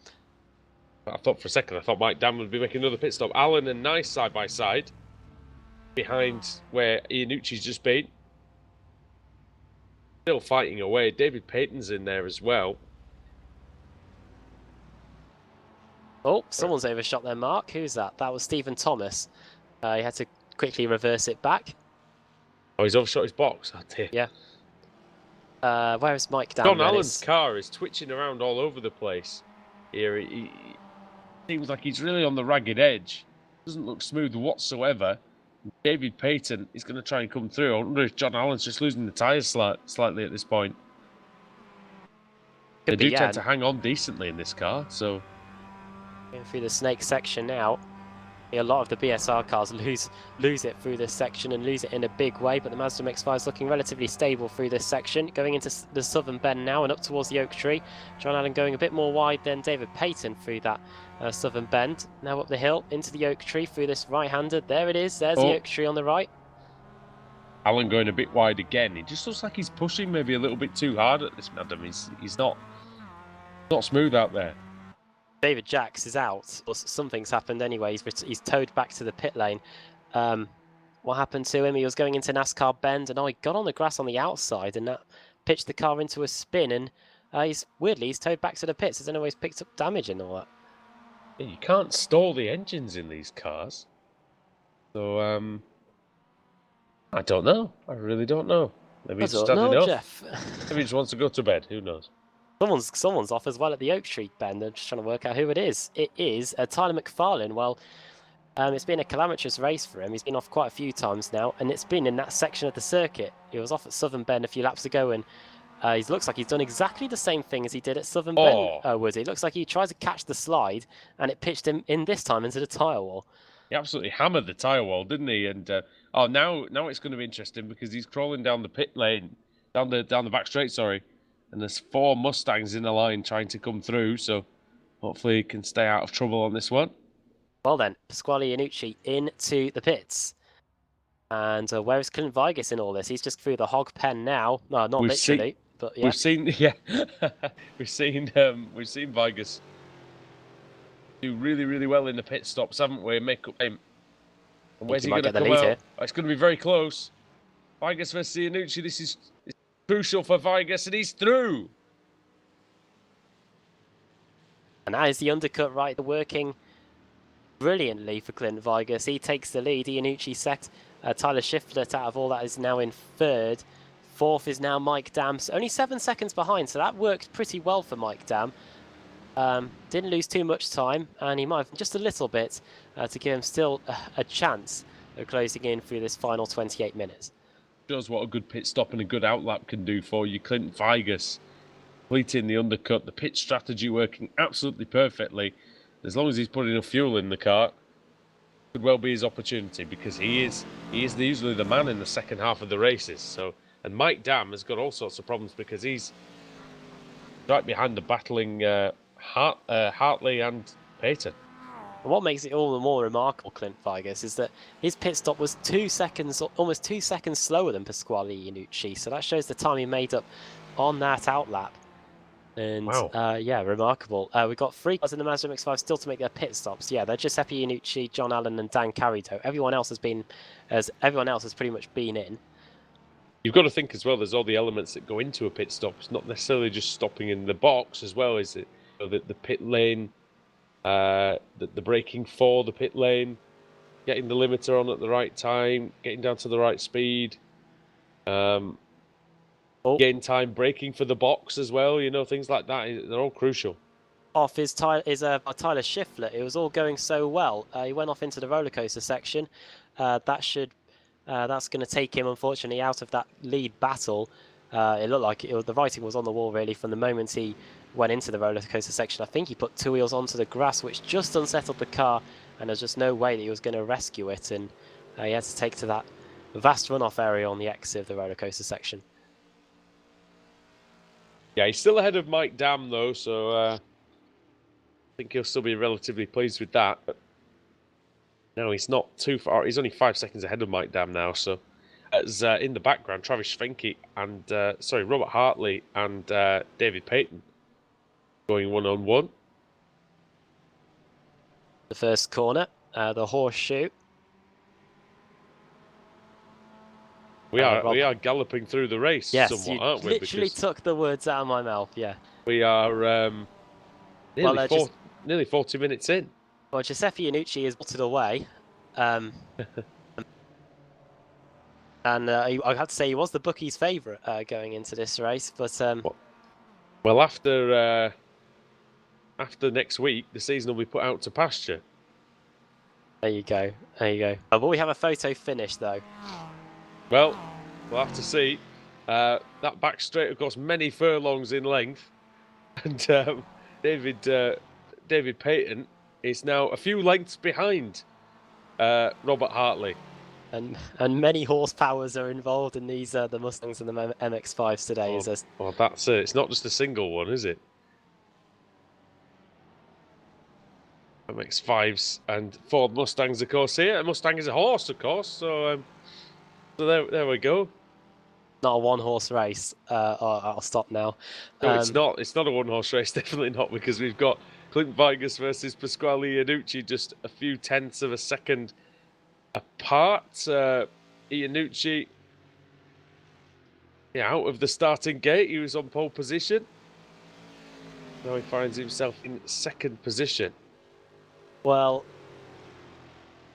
I thought for a second, Mike Dam would be making another pit stop. Allen and Nice side by side, behind where Iannucci's just been. Still fighting away. David Payton's in there as well. Oh, someone's overshot their mark. Who's that? That was Stephen Thomas. He had to quickly reverse it back. Oh, he's overshot his box. Oh, dear. Yeah. Where is Mike down John there? Allen's car is twitching around all over the place here. He seems like he's really on the ragged edge. Doesn't look smooth whatsoever. David Payton is going to try and come through. I wonder if John Allen's just losing the tyres slightly at this point. They do tend to hang on decently in this car, so... Going through the snake section now. A lot of the BSR cars lose it through this section and lose it in a big way, but the Mazda MX-5 is looking relatively stable through this section. Going into the southern bend now and up towards the oak tree. John Allen going a bit more wide than David Payton through that southern bend. Now up the hill into the oak tree through this right-hander. There it is. There's the oak tree on the right. Allen going a bit wide again. It just looks like he's pushing maybe a little bit too hard at this madam. He's not smooth out there. David Jacks is out, or something's happened anyway. He's towed back to the pit lane. What happened to him? He was going into NASCAR bend, and he got on the grass on the outside, and that pitched the car into a spin. And he's towed back to the pits. I don't know if he's picked up damage and all that. Yeah, you can't stall the engines in these cars, so I don't know. I really don't know. Maybe he's just had enough. Jeff. Maybe he just wants to go to bed. Who knows? Someone's off as well at the Oak Street bend. I'm just trying to work out who it is. It is Tyler McFarlane. Well, it's been a calamitous race for him. He's been off quite a few times now, and it's been in that section of the circuit. He was off at Southern Bend a few laps ago, and he looks like he's done exactly the same thing as he did at Southern Bend. Woody, it looks like he tried to catch the slide, and it pitched him in this time into the tyre wall. He absolutely hammered the tyre wall, didn't he? And now it's going to be interesting because he's crawling down the pit lane, down the back straight. Sorry. And there's 4 Mustangs in the line trying to come through, so hopefully he can stay out of trouble on this one. Well then, Pasquale Iannucci into the pits. And where is Clint Vigas in all this? He's just through the hog pen now. No, not literally, but yeah. We've seen Vigas do really, really well in the pit stops, haven't we? Make up him. And where's he going to come out? Here. Oh, it's going to be very close. Vigas versus Iannucci. This is crucial for Vigas, and he's through. And that is the undercut right, working brilliantly for Clint Vigas. He takes the lead. Iannucci set. Tyler Shiflett out of all that is now in 3rd. 4th is now Mike Dam. So only 7 seconds behind, so that worked pretty well for Mike Dam. Didn't lose too much time, and he might have just a little bit to give him still a chance of closing in through this final 28 minutes. Shows what a good pit stop and a good outlap can do for you. Clint Vigas completing the undercut, the pit strategy working absolutely perfectly. As long as he's putting enough fuel in the car, could well be his opportunity because he is usually the man in the second half of the races. So, and Mike Dam has got all sorts of problems because he's right behind the battling Hartley and Payton. What makes it all the more remarkable, Clint Vigas, is that his pit stop was 2 seconds, almost 2 seconds slower than Pasquale Iannucci. So that shows the time he made up on that outlap. And wow. Yeah, remarkable. We've got 3 cars in the Mazda MX-5 still to make their pit stops. Yeah, they're Giuseppe Iannucci, John Allen, and Dan Carito. Everyone else has pretty much been in. You've got to think as well. There's all the elements that go into a pit stop. It's not necessarily just stopping in the box as well, is it? You know, the pit lane. The braking for the pit lane, getting the limiter on at the right time, getting down to the right speed, gain time, braking for the box as well, you know, things like that. They're all crucial. Off is Tyler Shiflett. It was all going so well. He went off into the roller coaster section. That's going to take him, unfortunately, out of that lead battle. It looked like the writing was on the wall, really, from the moment he went into the roller coaster section. I think he put 2 wheels onto the grass, which just unsettled the car, and there's just no way that he was going to rescue it, and he had to take to that vast runoff area on the exit of the roller coaster section. Yeah, he's still ahead of Mike Dam, though, so I think he'll still be relatively pleased with that. But no, he's not too far. He's only 5 seconds ahead of Mike Dam now, so as in the background, Travis Schwenke and Robert Hartley and David Payton going one-on-one. The first corner, the horseshoe. We are galloping through the race somewhat, aren't we? Literally took the words out of my mouth, yeah. We are nearly 40 minutes in. Well, Giuseppe Iannucci is bolted away. And I have to say, he was the bookies' favourite going into this race. But well, after next week, the season will be put out to pasture. there you go. There you go. Will we have a photo finish, though? Well, we'll have to see. That back straight, of course, many furlongs in length. And David Payton is now a few lengths behind Robert Hartley. And many horsepowers are involved in these the Mustangs and the MX-5s today. Oh, that's it. It's not just a single one, is it? MX-5s and Ford Mustangs, of course, here. A Mustang is a horse, of course. So there we go. Not a one-horse race. I'll stop now. No, it's not. It's not a one-horse race. Definitely not, because we've got Clint Vigus versus Pasquale Iannucci just a few tenths of a second apart. Iannucci, out of the starting gate, he was on pole position. Now he finds himself in second position. Well,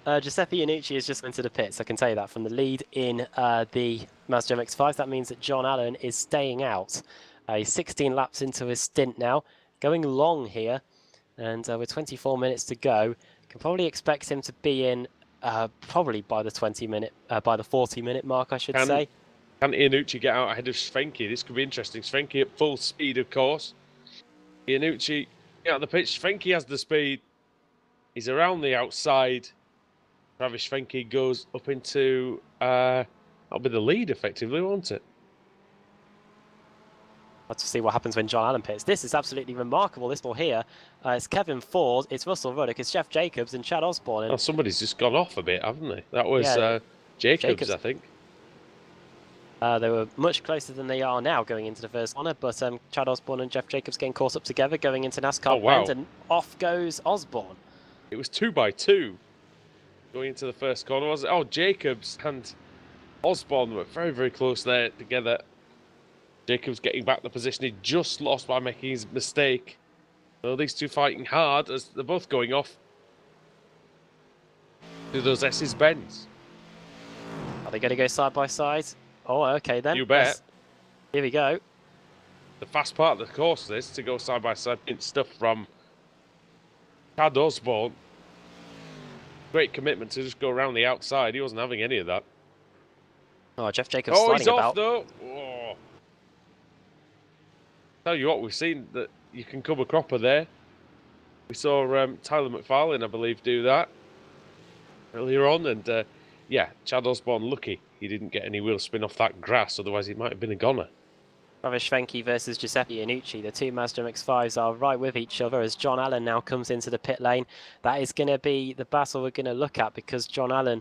Giuseppe Iannucci has just into the pits. I can tell you that from the lead in the Mazda MX-5. That means that John Allen is staying out. He's 16 laps into his stint now, going long here, and with 24 minutes to go, can probably expect him to be in probably by the 40-minute mark, I should say. Can Iannucci get out ahead of Svenke? This could be interesting. Svenke at full speed, of course. Iannucci out the pitch. Svenke has the speed. He's around the outside. Travis Svenke goes up into that'll be the lead effectively, won't it? Let's see what happens when John Allen pits. This is absolutely remarkable, this ball here. It's Kevin Ford, it's Russell Ruddock, it's Jeff Jacobs and Chad Osborne. And... oh, somebody's just gone off a bit, haven't they? That was Jacobs, I think. They were much closer than they are now going into the first corner, but Chad Osborne and Jeff Jacobs getting caught up together going into NASCAR Bend, and off goes Osborne. It was 2x2 going into the first corner, was it? Oh, Jacobs and Osborne were very, very close there together. Jacobs getting back the position he just lost by making his mistake. Well, these two fighting hard as they're both going off to those S's Bends. Are they going to go side by side? Oh, okay then. You bet. Here we go. The fast part of the course, this, to go side by side. Stuff from Chad Osborne. Great commitment to just go around the outside. He wasn't having any of that. Oh, Jeff Jacobs sliding he's off about. though. Oh. Tell you what, we've seen that you can come a cropper there. We saw Tyler McFarlane, I believe, do that earlier on, and Chad Osborne lucky he didn't get any wheel spin off that grass, otherwise it might have been a goner. Travis Svenke versus Giuseppe Iannucci. The two Mazda MX-5s are right with each other as John Allen now comes into the pit lane. That is going to be the battle we're going to look at, because John Allen,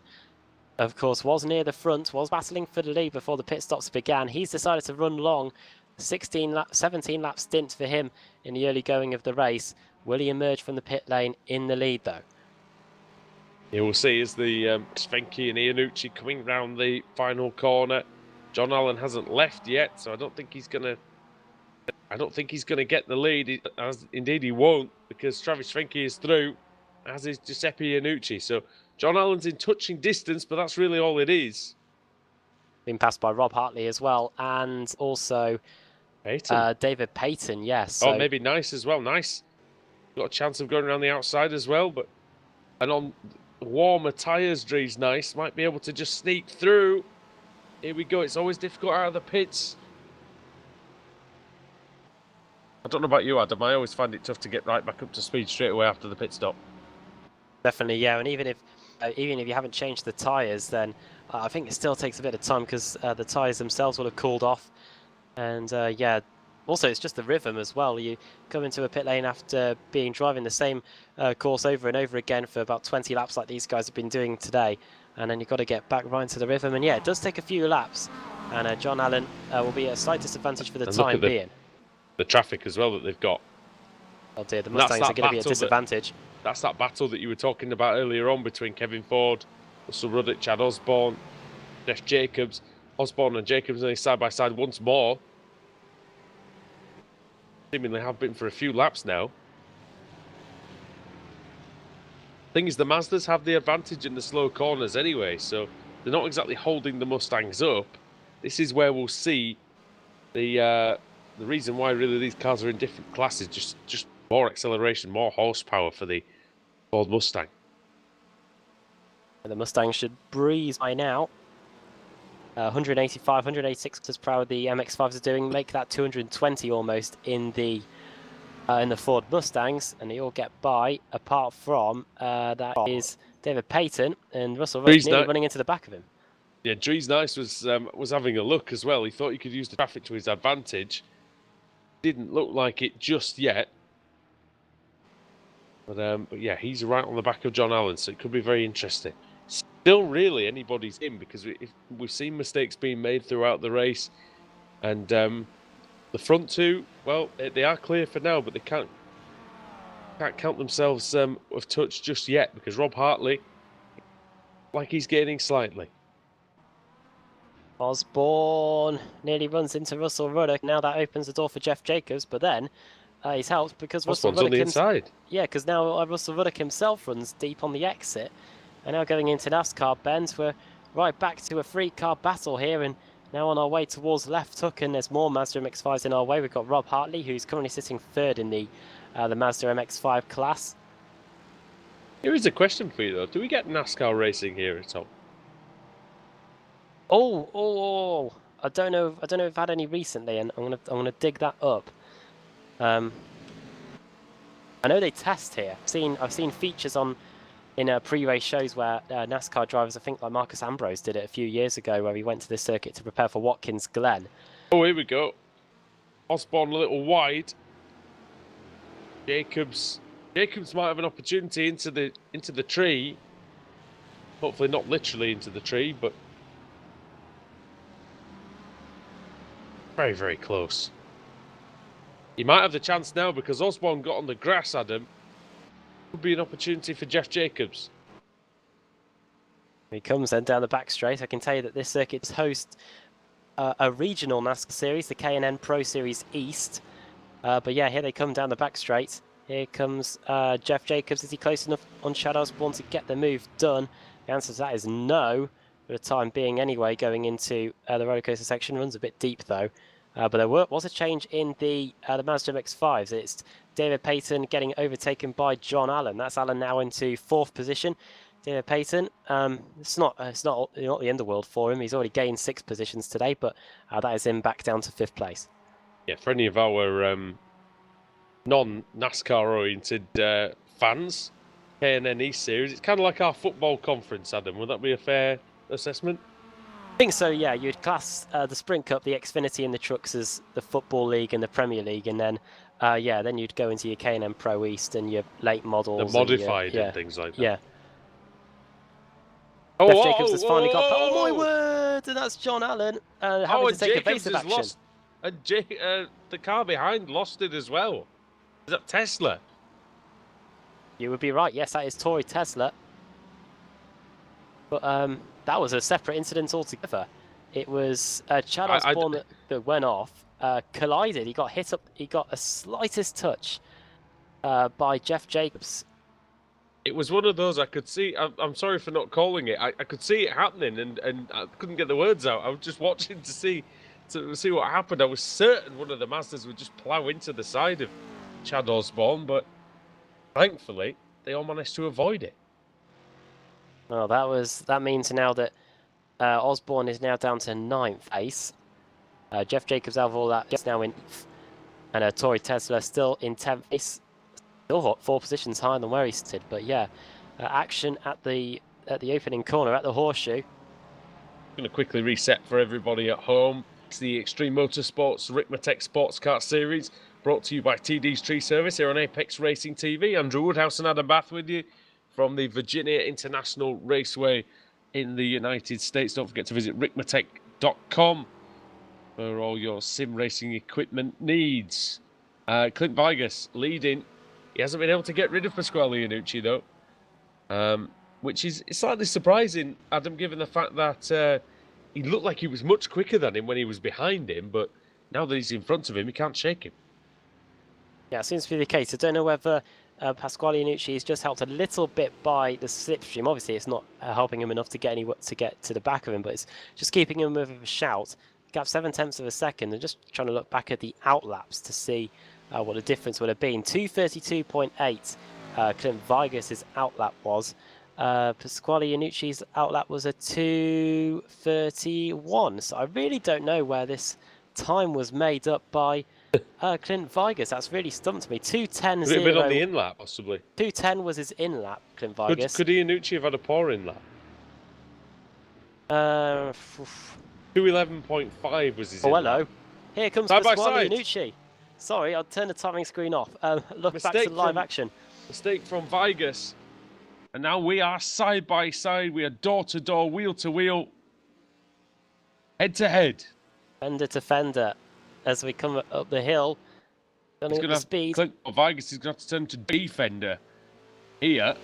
of course, was near the front, was battling for the lead before the pit stops began. He's decided to run long. 17 lap stint for him in the early going of the race. Will he emerge from the pit lane in the lead, though? Yeah, we'll see as the Svenke and Iannucci coming round the final corner. John Allen hasn't left yet, so I don't think he's gonna get the lead. As indeed he won't, because Travis Svenke is through, as is Giuseppe Iannucci. So John Allen's in touching distance, but that's really all it is. Been passed by Rob Hartley as well, and also David Payton. Yes. So... oh, maybe Nice as well. Nice got a chance of going around the outside as well, and on warmer tyres, Drees Nice might be able to just sneak through. Here we go. It's always difficult out of the pits. I don't know about you, Adam. I always find it tough to get right back up to speed straight away after the pit stop. Definitely, yeah. And even if you haven't changed the tyres, then I think it still takes a bit of time, because the tyres themselves will have cooled off. And also it's just the rhythm as well. You come into a pit lane after driving the same course over and over again for about 20 laps like these guys have been doing today. And then you've got to get back right into the rhythm. And yeah, it does take a few laps. And John Allen will be at a slight disadvantage for the time being. The traffic as well that they've got. Oh dear, the Mustangs are going to be at a disadvantage. That's that battle that you were talking about earlier on between Kevin Ford, Russell Ruddock, Chad Osborne, Jeff Jacobs. Osborne and Jacobs are side by side once more. Seemingly have been for a few laps now. Thing is, the Mazdas have the advantage in the slow corners anyway, so they're not exactly holding the Mustangs up. This is where we'll see the reason why really these cars are in different classes. Just more acceleration, more horsepower for the Ford Mustang. And the Mustang should breeze by now. 185, 186 per hour the MX-5s are doing, make that 220 almost in the Ford Mustangs, and they all get by, apart from that is David Payton and Russell Ruddock nearly running into the back of him. Yeah, Drees Nice was having a look as well. He thought he could use the traffic to his advantage. Didn't look like it just yet. But yeah, he's right on the back of John Allen, so it could be very interesting. Still really anybody's in, because we've seen mistakes being made throughout the race. And the front two, well, they are clear for now, but they can't count themselves of touch just yet, because Rob Hartley, like he's gaining slightly. Osborne nearly runs into Russell Ruddock. Now that opens the door for Jeff Jacobs, but then he's helped because Russell Ruddock on the inside. Yeah, because now Russell Ruddock himself runs deep on the exit. And now going into NASCAR bends, we're right back to a three-car battle here, and now on our way towards left hook, and there's more Mazda MX-5s in our way. We've got Rob Hartley, who's currently sitting third in the Mazda MX-5 class. Here is a question for you though: do we get NASCAR racing here at all? Oh! I don't know if I've had any recently, and I'm gonna dig that up. I know they test here. I've seen features in pre-race shows where NASCAR drivers, I think like Marcus Ambrose did it a few years ago, where he went to the circuit to prepare for Watkins Glen. Oh, here we go. Osborne a little wide. Jacobs might have an opportunity into the tree. Hopefully not literally into the tree, but very, very close. He might have the chance now because Osborne got on the grass, Adam. Could be an opportunity for Jeff Jacobs. He comes then down the back straight. I can tell you that this circuit hosts a regional NASCAR series, the K&N Pro Series East. But yeah, here they come down the back straight. Here comes Jeff Jacobs. Is he close enough on Chad Osborne to get the move done? The answer to that is no, for the time being anyway, going into the roller coaster section. Runs a bit deep though. But there was a change in the Mazda MX-5s. It's David Payton getting overtaken by John Allen. That's Allen now into fourth position. David Payton, it's not the end of the world for him. He's already gained 6 positions today, but that is him back down to 5th place. Yeah, for any of our non-NASCAR oriented fans, K&N East Series, it's kind of like our football conference, Adam. Would that be a fair assessment? I think so, yeah. You'd class the Sprint Cup, the Xfinity and the trucks as the Football League and the Premier League, and then then you'd go into your K&N Pro East and your late models. The modified and things like that. Yeah. Oh, Jeff Jacobs has finally got... Oh, my word! And that's John Allen having to take Jacobs evasive action. Lost, and the car behind lost it as well. Is that Tesla? You would be right. Yes, that is Tory Tesla. But that was a separate incident altogether. It was Chad Osborne that went off, collided. He got hit up. He got a slightest touch by Jeff Jacobs. It was one of those I could see. I'm sorry for not calling it. I could see it happening, and I couldn't get the words out. I was just watching to see what happened. I was certain one of the Mazdas would just plough into the side of Chad Osborne, but thankfully they all managed to avoid it. Well, that means now that Osborne is now down to 9th place. Jeff Jacobs out of all that is now in 8th. And Tory Tesla still in 10th place. Still 4 positions higher than where he stood. But yeah, action at the opening corner at the horseshoe. I'm going to quickly reset for everybody at home. It's the Extreme Motorsports Ricmotech Sportscar Series, brought to you by TD's Tree Service here on Apex Racing TV. Andrew Woodhouse and Adam Bath with you from the Virginia International Raceway in the United States. Don't forget to visit ricmotech.com for all your sim racing equipment needs. Clint Vigas leading. He hasn't been able to get rid of Pasquale Iannucci though, which is slightly surprising, Adam, given the fact that he looked like he was much quicker than him when he was behind him, but now that he's in front of him, he can't shake him. Yeah, it seems to be the case. I don't know whether Pasquale Iannucci is just helped a little bit by the slipstream. Obviously, it's not helping him enough to get to the back of him, but it's just keeping him with a shout. Gap 7/10 of a second, and just trying to look back at the outlaps to see what the difference would have been. 2:32.8. Clint Vigas's outlap was. Pasquale Iannucci's outlap was a 2:31. So I really don't know where this time was made up by Clint Vigas. That's really stumped me. 2:10.0. Could it have been on the in-lap, possibly? 2:10 was his in-lap, Clint Vigas. Could Iannucci have had a poor in-lap? 2:11.5 was his in-lap. Hello. Here comes Side by Pasquale side. Iannucci. Sorry, I'll turn the timing screen off. Look back Mistake to live from- action. Mistake from Vigas. And now we are side by side. We are door to door, wheel to wheel, head to head. Fender to fender as we come up the hill. He's Running going at to the speed. Vigas is going to have to turn to defender here.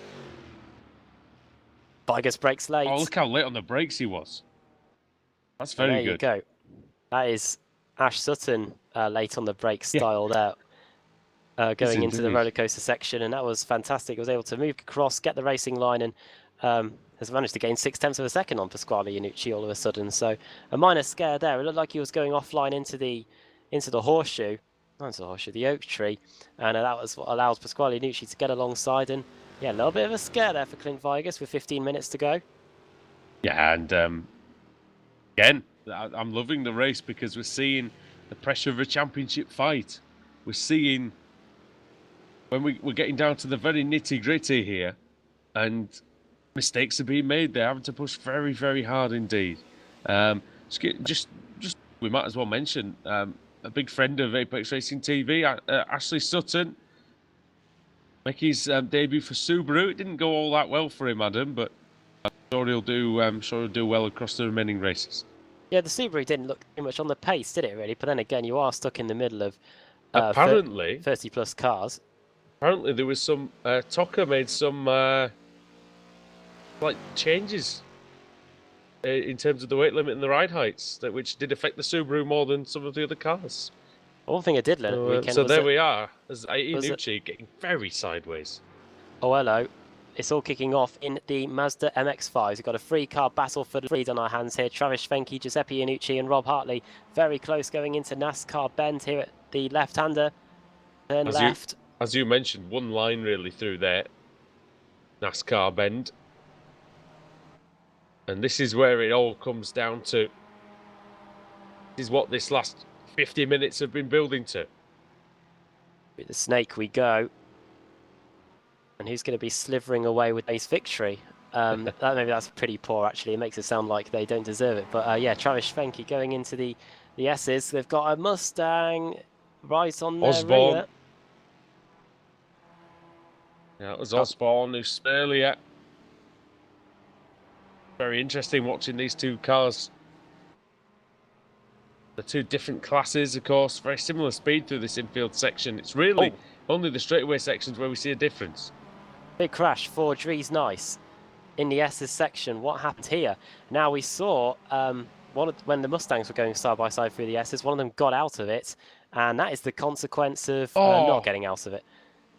Vigas brakes late. Oh, look how late on the brakes he was. That's very there good. There you go. That is Ash Sutton late on the brake style there. Going into the roller coaster section, and that was fantastic. He was able to move across, get the racing line, and has managed to gain 0.6 of a second on Pasquale Iannucci all of a sudden. So a minor scare there. It looked like he was going offline into the horseshoe, not into the horseshoe, the oak tree, and that was what allowed Pasquale Iannucci to get alongside. And yeah, a little bit of a scare there for Clint Vigas with 15 minutes to go. Yeah, and again, I'm loving the race because we're seeing the pressure of a championship fight. We're seeing when we're getting down to the very nitty-gritty here, and mistakes are being made. They're having to push very, very hard indeed. Just we might as well mention a big friend of Apex Racing TV, Ashley Sutton, make his debut for Subaru. It didn't go all that well for him, Adam, but I'm sure he'll do well across the remaining races. Yeah, the Subaru didn't look too much on the pace, did it, really? But then again, you are stuck in the middle of apparently 30-plus cars. Apparently, there was some Toka made some changes in terms of the weight limit and the ride heights, which did affect the Subaru more than some of the other cars. One thing I did learn at the weekend so was there we are, as Iannucci getting very sideways. Oh, hello. It's all kicking off in the Mazda MX-5s. We've got a three-car battle for the lead on our hands here. Travis Schwenke, Giuseppe Iannucci and Rob Hartley very close going into NASCAR Bend here at the left-hander. Turn left. As you mentioned, one line really through there. NASCAR Bend. And this is where it all comes down to. This is what this last 50 minutes have been building to. With the snake we go. And who's going to be slithering away with ace victory? Maybe that's pretty poor, actually. It makes it sound like they don't deserve it. But yeah, Travis Schwenke going into the S's. They've got a Mustang right on their rear. Yeah, it was Osborne, who's earlier. Very interesting watching these two cars. The two different classes, of course. Very similar speed through this infield section. It's really only the straightaway sections where we see a difference. Big crash for Dries Nice in the S's section. What happened here? Now we saw when the Mustangs were going side by side through the S's, one of them got out of it, and that is the consequence of not getting out of it.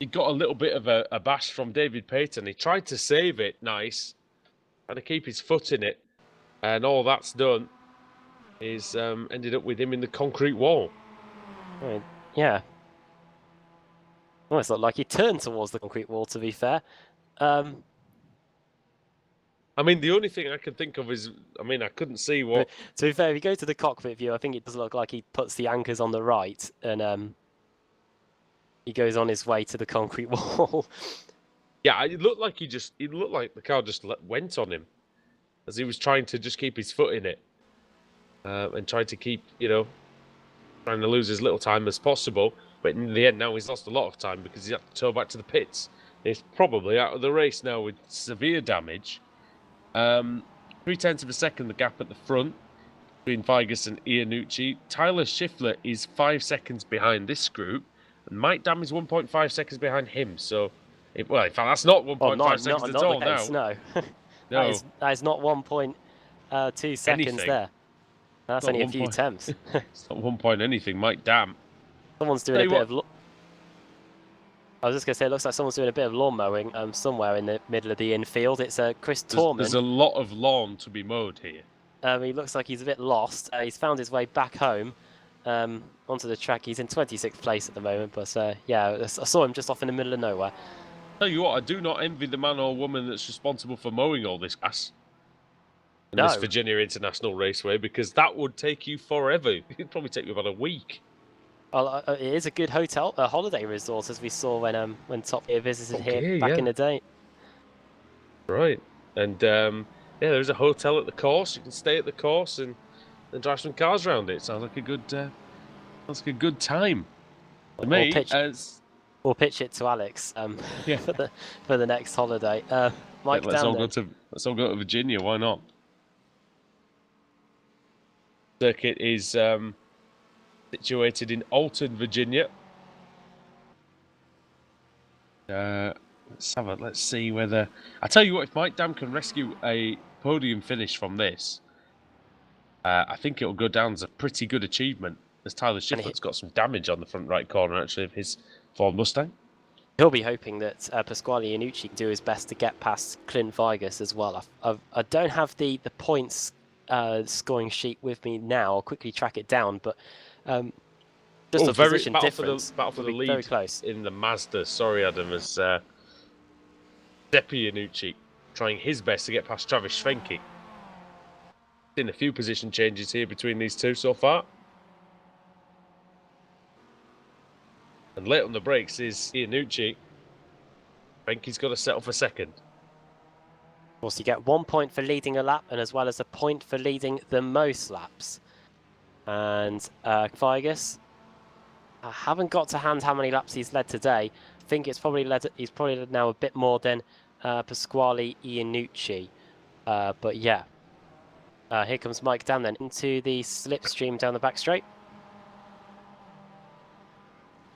He got a little bit of a bash from David Payton. He tried to save it, Nice, trying to keep his foot in it, and all that's done is ended up with him in the concrete wall. Right. Yeah. Almost looked like he turned towards the concrete wall, to be fair. I mean, the only thing I can think of is, I couldn't see what... To be fair, if you go to the cockpit view, I think it does look like he puts the anchors on the right, and he goes on his way to the concrete wall. Yeah, it looked like the car just went on him as he was trying to just keep his foot in it and trying to keep, trying to lose as little time as possible. But in the end, now he's lost a lot of time because he had to tow back to the pits. He's probably out of the race now with severe damage. 0.3 of a second, the gap at the front between Vigas and Iannucci. Tyler Schiffler is 5 seconds behind this group, and Mike Dam is 1.5 seconds behind him. So, in fact, that's not 1.5 seconds at all now. No, no. That is not 1.2 seconds there. That's only a few tenths. It's not 1 point anything. Mike Dam. Someone's doing a bit of... I was just going to say, it looks like someone's doing a bit of lawn mowing somewhere in the middle of the infield. It's Chris Torman. There's a lot of lawn to be mowed here. He looks like he's a bit lost. He's found his way back home onto the track. He's in 26th place at the moment, but yeah, I saw him just off in the middle of nowhere. Tell you what, I do not envy the man or woman that's responsible for mowing all this grass in No. this Virginia International Raceway, because that would take you forever. It'd probably take you about a week. Well, it is a good holiday resort, as we saw when Top Gear visited here back in the day. Right, and yeah, there's a hotel at the course. You can stay at the course and drive some cars around it. Sounds like a good time. To me, We'll pitch it to Alex yeah. for the next holiday. Mike, let's all go to Virginia. Why not? Circuit is situated in Alton, Virginia. Let's see whether... I tell you what, if Mike Dam can rescue a podium finish from this, I think it'll go down as a pretty good achievement, as Tyler Shiflett's got some damage on the front right corner, actually, of his Ford Mustang. He'll be hoping that Pasquale Iannucci can do his best to get past Clint Vigas as well. I don't have the points scoring sheet with me now. I'll quickly track it down, but just a position difference. Battle for the lead very close in the Mazda. Sorry, Adam, as Depi Iannucci trying his best to get past Travis Schwenke. Seen a few position changes here between these two so far. And late on the brakes is Iannucci. Schwenke's got to settle for second. Of course, you get 1 point for leading a lap, and as well as a point for leading the most laps. And Vigas, I haven't got to hand how many laps he's led today. I think he's probably led now a bit more than Pasquale Iannucci. But yeah, here comes Mike Dam then into the slipstream down the back straight.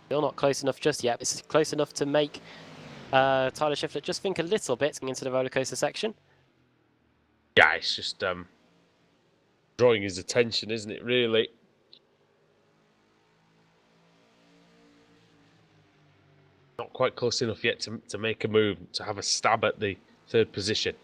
Still not close enough just yet. It's close enough to make Tyler Shiflett just think a little bit into the roller coaster section. Yeah, it's just drawing his attention, isn't it, really? Not quite close enough yet to make a move, to have a stab at the third position.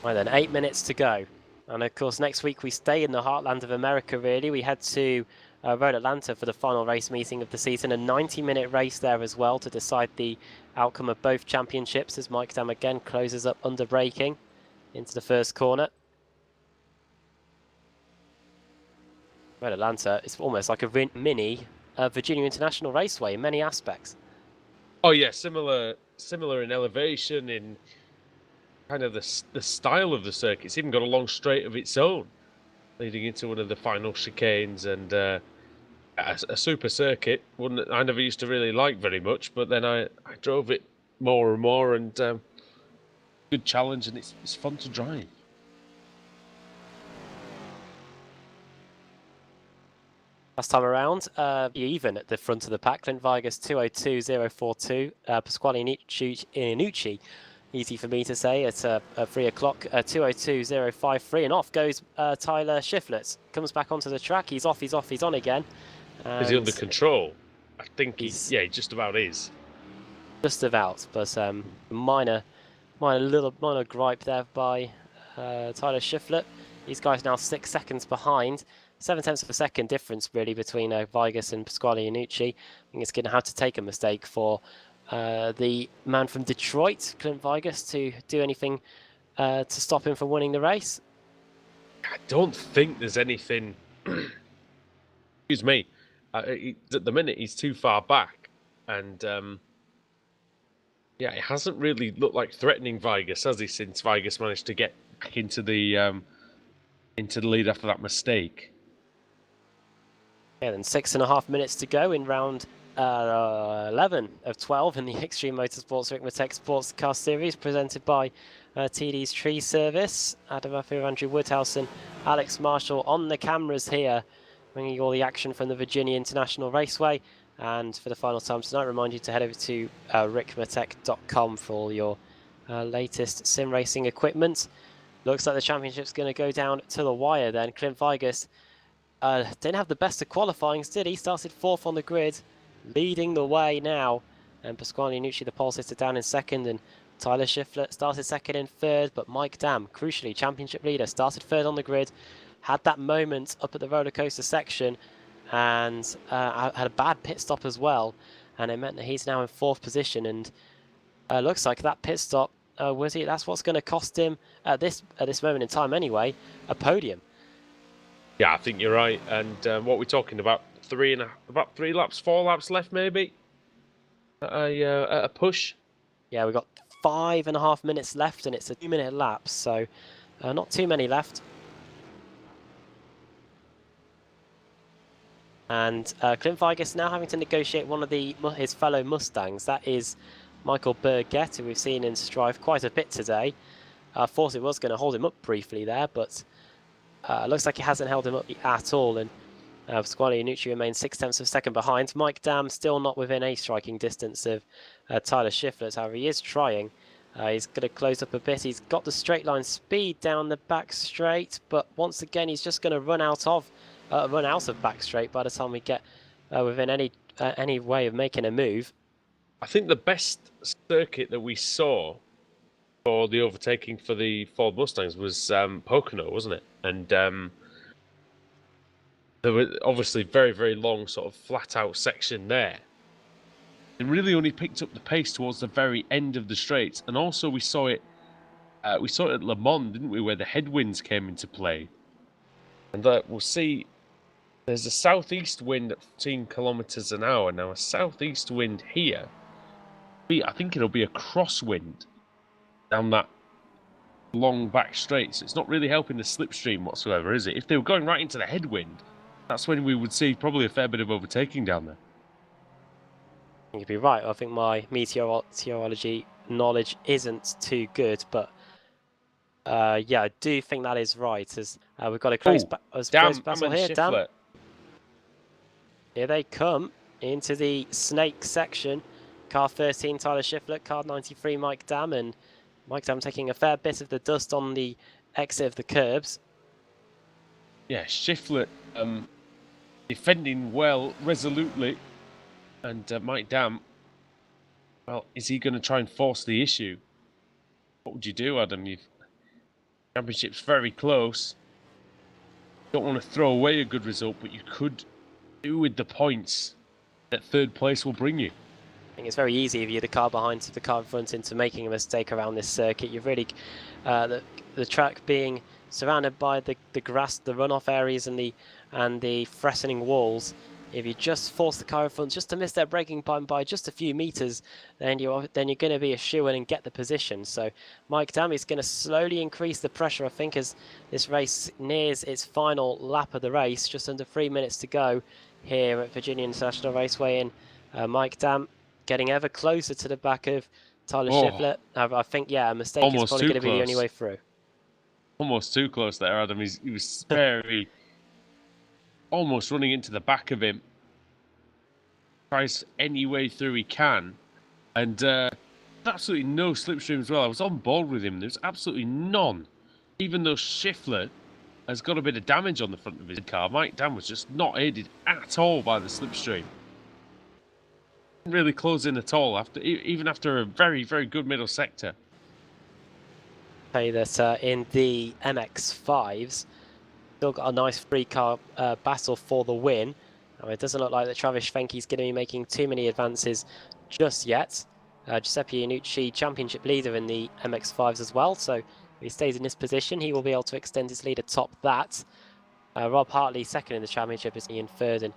Right then, 8 minutes to go. And of course, next week we stay in the heartland of America, really. We head to Road Atlanta for the final race meeting of the season. A 90-minute race there as well to decide the outcome of both championships, as Mike Dam again closes up under braking into the first corner. Road Atlanta is almost like a mini Virginia International Raceway in many aspects. Oh yeah, similar in elevation, in kind of the style of the circuit. It's even got a long straight of its own, leading into one of the final chicanes, and a super circuit. One I never used to really like very much, but then I drove it more and more, and good challenge, and it's fun to drive. Last time around, even at the front of the pack, Clint Vigas 202.042, Pasquale Iannucci, easy for me to say, at 3 o'clock, 202.053, and off goes Tyler Shiflett. Comes back onto the track, he's off, he's on again. Is he under control? I think he just about is. Just about, but minor gripe there by Tyler Shiflett. These guys now 6 seconds behind. 0.7 of a second difference, really, between Vigas and Pasquale Iannucci. I think it's going to have to take a mistake for the man from Detroit, Clint Vigas, to do anything to stop him from winning the race. I don't think there's anything... Excuse me. At the minute, he's too far back. And, yeah, it hasn't really looked like threatening Vigas, has he, since Vigas managed to get back into the lead after that mistake. Yeah, then 6.5 minutes to go in round 11 of 12 in the Extreme Motorsports Ricmotech Sportscar Series, presented by TD's Tree Service. Adam Murphy, Andrew Woodhouse and Alex Marshall on the cameras here, bringing you all the action from the Virginia International Raceway. And for the final time tonight, remind you to head over to ricmotech.com for all your latest sim racing equipment. Looks like the championship's going to go down to the wire then. Clint Vigus didn't have the best of qualifying, did he? Started 4th on the grid, leading the way now. And Pasquale Nucci, the pole sitter, down in 2nd, and Tyler Schiffler started 2nd and 3rd, but Mike Dam, crucially, championship leader, started 3rd on the grid, had that moment up at the roller coaster section, and had a bad pit stop as well, and it meant that he's now in 4th position, and looks like that pit stop, that's what's going to cost him, at this moment in time anyway, a podium. Yeah, I think you're right. And what we're talking about, about 3 laps, 4 laps left maybe at a push. Yeah, we've got 5.5 minutes left, and it's a 2-minute lap, so not too many left. And Clint Vigus now having to negotiate one of his fellow Mustangs. That is Michael Burgett, who we've seen in strife quite a bit today. Thought it was going to hold him up briefly there, but looks like it hasn't held him up at all. And Pasquale Nucci remains 6/10 of a second behind. Mike Dam still not within a striking distance of Tyler Schiffler. However, he is trying. He's going to close up a bit. He's got the straight line speed down the back straight, but once again, he's just going to run out of back straight by the time we get within any way of making a move. I think the best circuit that we saw for the overtaking for the Ford Mustangs was Pocono, wasn't it? And there were obviously very, very long sort of flat out section there. It really only picked up the pace towards the very end of the straights. And also we saw it at Le Mans, didn't we, where the headwinds came into play. And we'll see there's a southeast wind at 14 kilometers an hour. Now a southeast wind here, I think it'll be a crosswind down that long back straight. So it's not really helping the slipstream whatsoever, is it? If they were going right into the headwind, that's when we would see probably a fair bit of overtaking down there. You'd be right. I think my meteorology knowledge isn't too good, but yeah, I do think that is right. As we've got a close battle here. Dam. Here they come into the snake section. Car 13, Tyler Schiffler. Car 93, Mike Dam. And Mike Dam taking a fair bit of the dust on the exit of the curbs. Yeah, Schiffler defending well, resolutely. And Mike Dam, well, is he going to try and force the issue? What would you do, Adam? Championship's very close. Don't want to throw away a good result, but you could do with the points that 3rd place will bring you. I think it's very easy if you're the car behind to the car in front into making a mistake around this circuit. You've really, the track being surrounded by the grass, the runoff areas, and the threatening walls. If you just force the car in front just to miss their braking point by just a few meters, then you're going to be a shoo-in and get the position. So Mike Dam is going to slowly increase the pressure, I think, as this race nears its final lap of the race. Just under 3 minutes to go here at Virginia International Raceway. And Mike Dam getting ever closer to the back of Tyler Schiffler. I think, yeah, a mistake is probably going to be the only way through. Almost too close there, Adam. He was very... almost running into the back of him. Tries any way through he can. And absolutely no slipstream as well. I was on board with him. There's absolutely none. Even though Schiffler has got a bit of damage on the front of his car, Mike Dam was just not aided at all by the slipstream. Didn't really close in at all, even after a very, very good middle sector. Say that in the MX-5s, still got a nice free car battle for the win. It doesn't look like that Travis Fenke's going to be making too many advances just yet. Giuseppe Iannucci, championship leader in the MX-5s as well. So if he stays in this position, he will be able to extend his lead atop that. Rob Hartley, 2nd in the championship, is in 3rd, and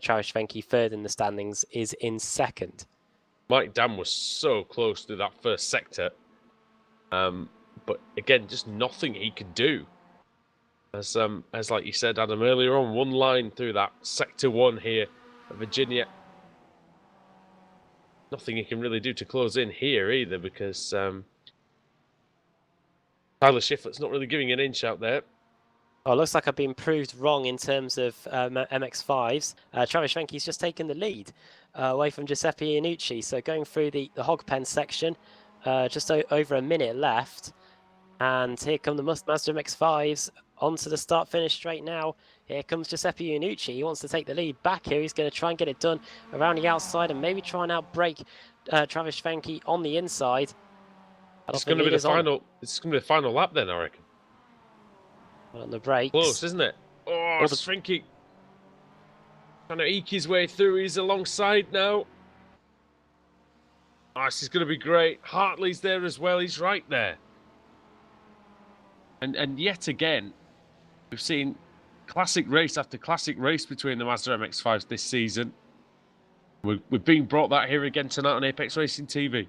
Travis Fenke, 3rd in the standings, is in 2nd. Mike Dam was so close to that first sector. But again, just nothing he could do. As like you said, Adam, earlier on, one line through that Sector 1 here at Virginia. Nothing he can really do to close in here either, because Tyler Schiffler's not really giving an inch out there. Oh, it looks like I've been proved wrong in terms of MX-5s. Travis Fenke's just taken the lead away from Giuseppe Iannucci. So going through the hog pen section, just over a minute left. And here come the Mazda MX-5s onto the start-finish straight now. Here comes Giuseppe Iannucci. He wants to take the lead back here. He's going to try and get it done around the outside and maybe try and outbrake Travis Schwenke on the inside. It's going to be the final. It's going to be the final lap then, I reckon. On the brakes. Close, isn't it? Oh, Schwenke trying to eke his way through. He's alongside now. Oh, this is going to be great. Hartley's there as well. He's right there. And yet again, we've seen classic race after classic race between the Mazda MX-5s this season. We're being brought that here again tonight on Apex Racing TV.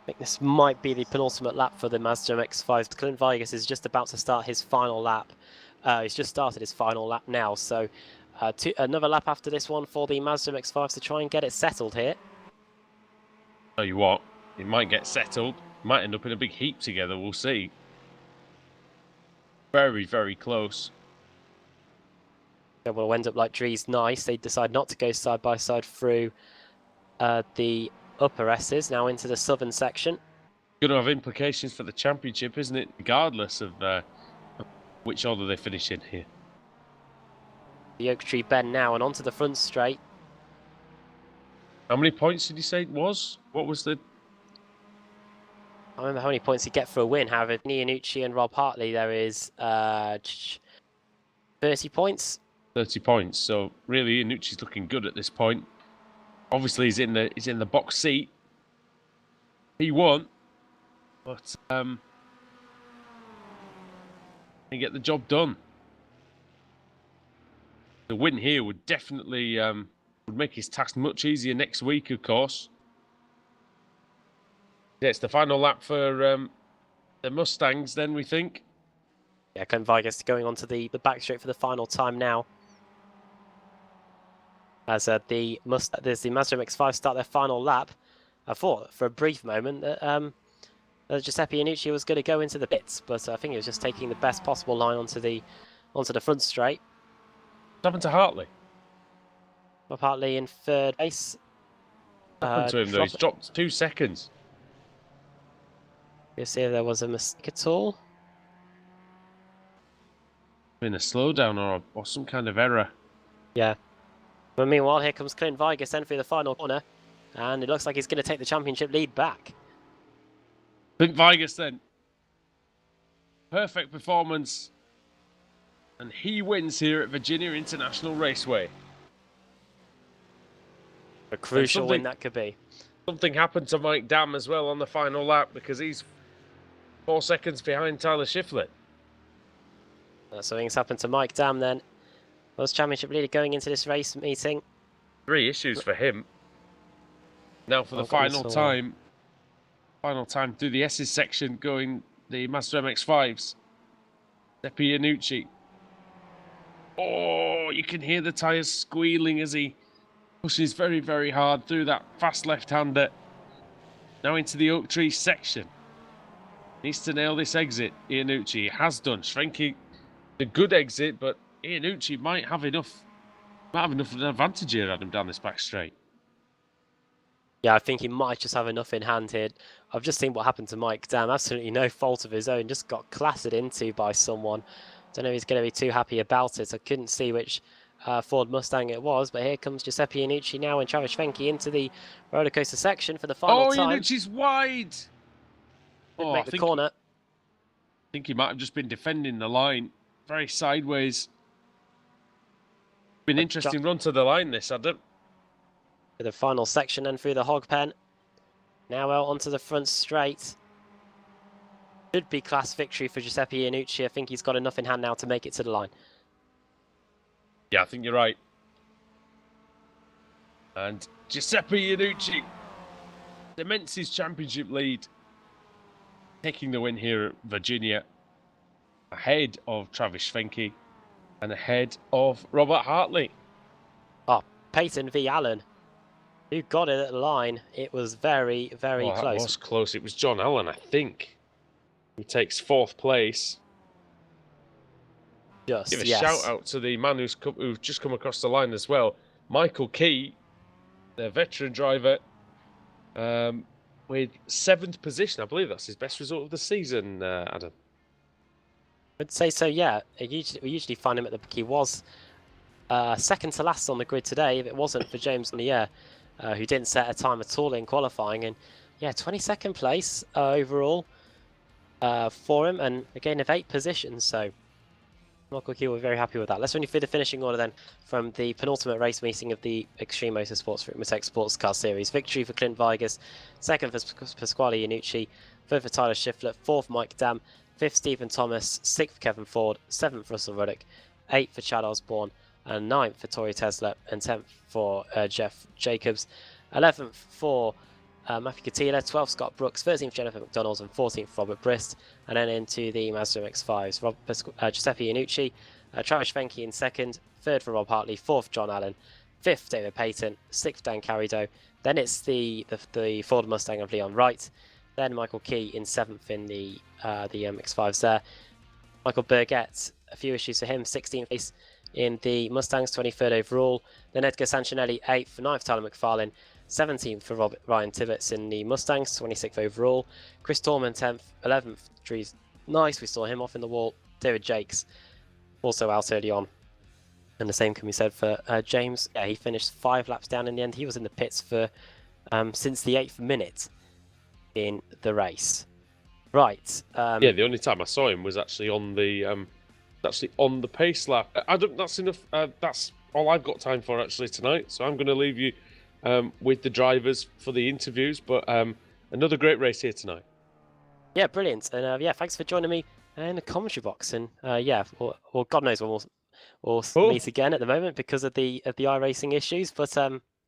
I think this might be the penultimate lap for the Mazda MX-5s. Clint Vigas is just about to start his final lap. He's just started his final lap now, so another lap after this one for the Mazda MX-5s to try and get it settled here. Tell you what, it might get settled. Might end up in a big heap together. We'll see. Very, very close. It will end up like Dries Nice. They decide not to go side by side through the upper S's, now into the southern section. Going to have implications for the championship, isn't it? Regardless of which order they finish in here. The Oak Tree Bend now and onto the front straight. How many points did you say it was? What was the... I remember how many points he'd get for a win. However, Iannucci and Rob Hartley, there is 30 points. 30 points. So really, Iannucci's looking good at this point. Obviously, he's in the box seat. He won, but he get the job done. The win here would definitely would make his task much easier next week, of course. Yeah, it's the final lap for the Mustangs, then, we think. Yeah, Clint Vigas going onto the back straight for the final time now. As the Mazda MX-5 start their final lap. I thought for a brief moment that Giuseppe Iannucci was going to go into the pits, but I think he was just taking the best possible line onto the front straight. What happened to Hartley? Rob Hartley in third place. What happened to him, though? He's dropped 2 seconds. You'll see if there was a mistake at all. Been a slowdown or some kind of error. Yeah. But meanwhile, here comes Clint Vigas then through the final corner. And it looks like he's going to take the championship lead back. Clint Vigas then. Perfect performance. And he wins here at Virginia International Raceway. A crucial win that could be. Something happened to Mike Dam as well on the final lap because he's 4 seconds behind Tyler Shiflett. Something's happened to Mike Dam then. Was championship leader going into this race meeting. 3 issues for him. Now for the final time through the S's section going the Mazda MX-5s. Giuseppe Iannucci. Oh, you can hear the tyres squealing as he pushes very, very hard through that fast left-hander. Now into the Oak Tree section. Needs to nail this exit. Iannucci has done. Schwenke, a good exit, but Iannucci might have enough of an advantage here at him down this back straight. Yeah, I think he might just have enough in hand here. I've just seen what happened to Mike Dam. Absolutely no fault of his own. Just got clattered into by someone. Don't know if he's going to be too happy about it. I couldn't see which Ford Mustang it was, but here comes Giuseppe Iannucci now and Travis Schwenke into the roller coaster section for the final time. Oh, Iannucci's wide! Didn't make the corner. I think he might have just been defending the line. Very sideways. Been an interesting run to the line, this, Adam. For the final section and through the hog pen. Now out onto the front straight. Should be class victory for Giuseppe Iannucci. I think he's got enough in hand now to make it to the line. Yeah, I think you're right. And Giuseppe Iannucci cements his championship lead. Taking the win here at Virginia. Ahead of Travis Schwenke. And ahead of Robert Hartley. Oh, Peyton v. Allen. Who got it at the line? It was very, very close. It was close. It was John Allen, I think. He takes 4th place. Give a shout out to the man who's just come across the line as well. Michael Key, the veteran driver. with 7th position. I believe that's his best result of the season, Adam. I'd say so, yeah. We usually find him at he was second to last on the grid today, if it wasn't for James Nier, who didn't set a time at all in qualifying. And yeah, 22nd place overall for him, and again of 8 positions. So Michael Key were very happy with that. Let's run you through the finishing order then from the penultimate race meeting of the Extreme Motorsports Ricmotech Sportscar Series. Victory for Clint Vigas, second for Pasquale Iannucci, third for Tyler Schiffler, fourth Mike Dam, fifth Stephen Thomas, sixth Kevin Ford, seventh Russell Ruddock, eighth for Chad Osborne, and ninth for Tori Tesla, and 10th for Jeff Jacobs, 11th for Matthew Katila, 12th Scott Brooks, 13th Jennifer McDonald, and 14th Robert Brist. And then into the Mazda MX-5s, Giuseppe Iannucci, Travis Schwenke in second, third for Rob Hartley, fourth John Allen, fifth David Payton, sixth Dan Carrido. Then it's the Ford Mustang of Leon Wright. Then Michael Key in seventh in the MX-5s there. Michael Burgett, a few issues for him, 16th place in the Mustangs, 23rd overall. Then Edgar Sancinelli, 8th, 9th Tyler McFarlane, 17th for Ryan Tibbetts in the Mustangs, 26th overall. Chris Torman, 10th, 11th, Trees. Nice, we saw him off in the wall. David Jakes, also out early on. And the same can be said for James. Yeah, he finished 5 laps down in the end. He was in the pits for since the 8th minute in the race. Right. Yeah, the only time I saw him was actually on the pace lap. Adam, that's enough. That's all I've got time for actually tonight. So I'm going to leave you with the drivers for the interviews. But another great race here tonight. Yeah, brilliant. And yeah, thanks for joining me in the commentary box. And yeah, well, God knows when we'll meet again at the moment because of the iRacing issues. But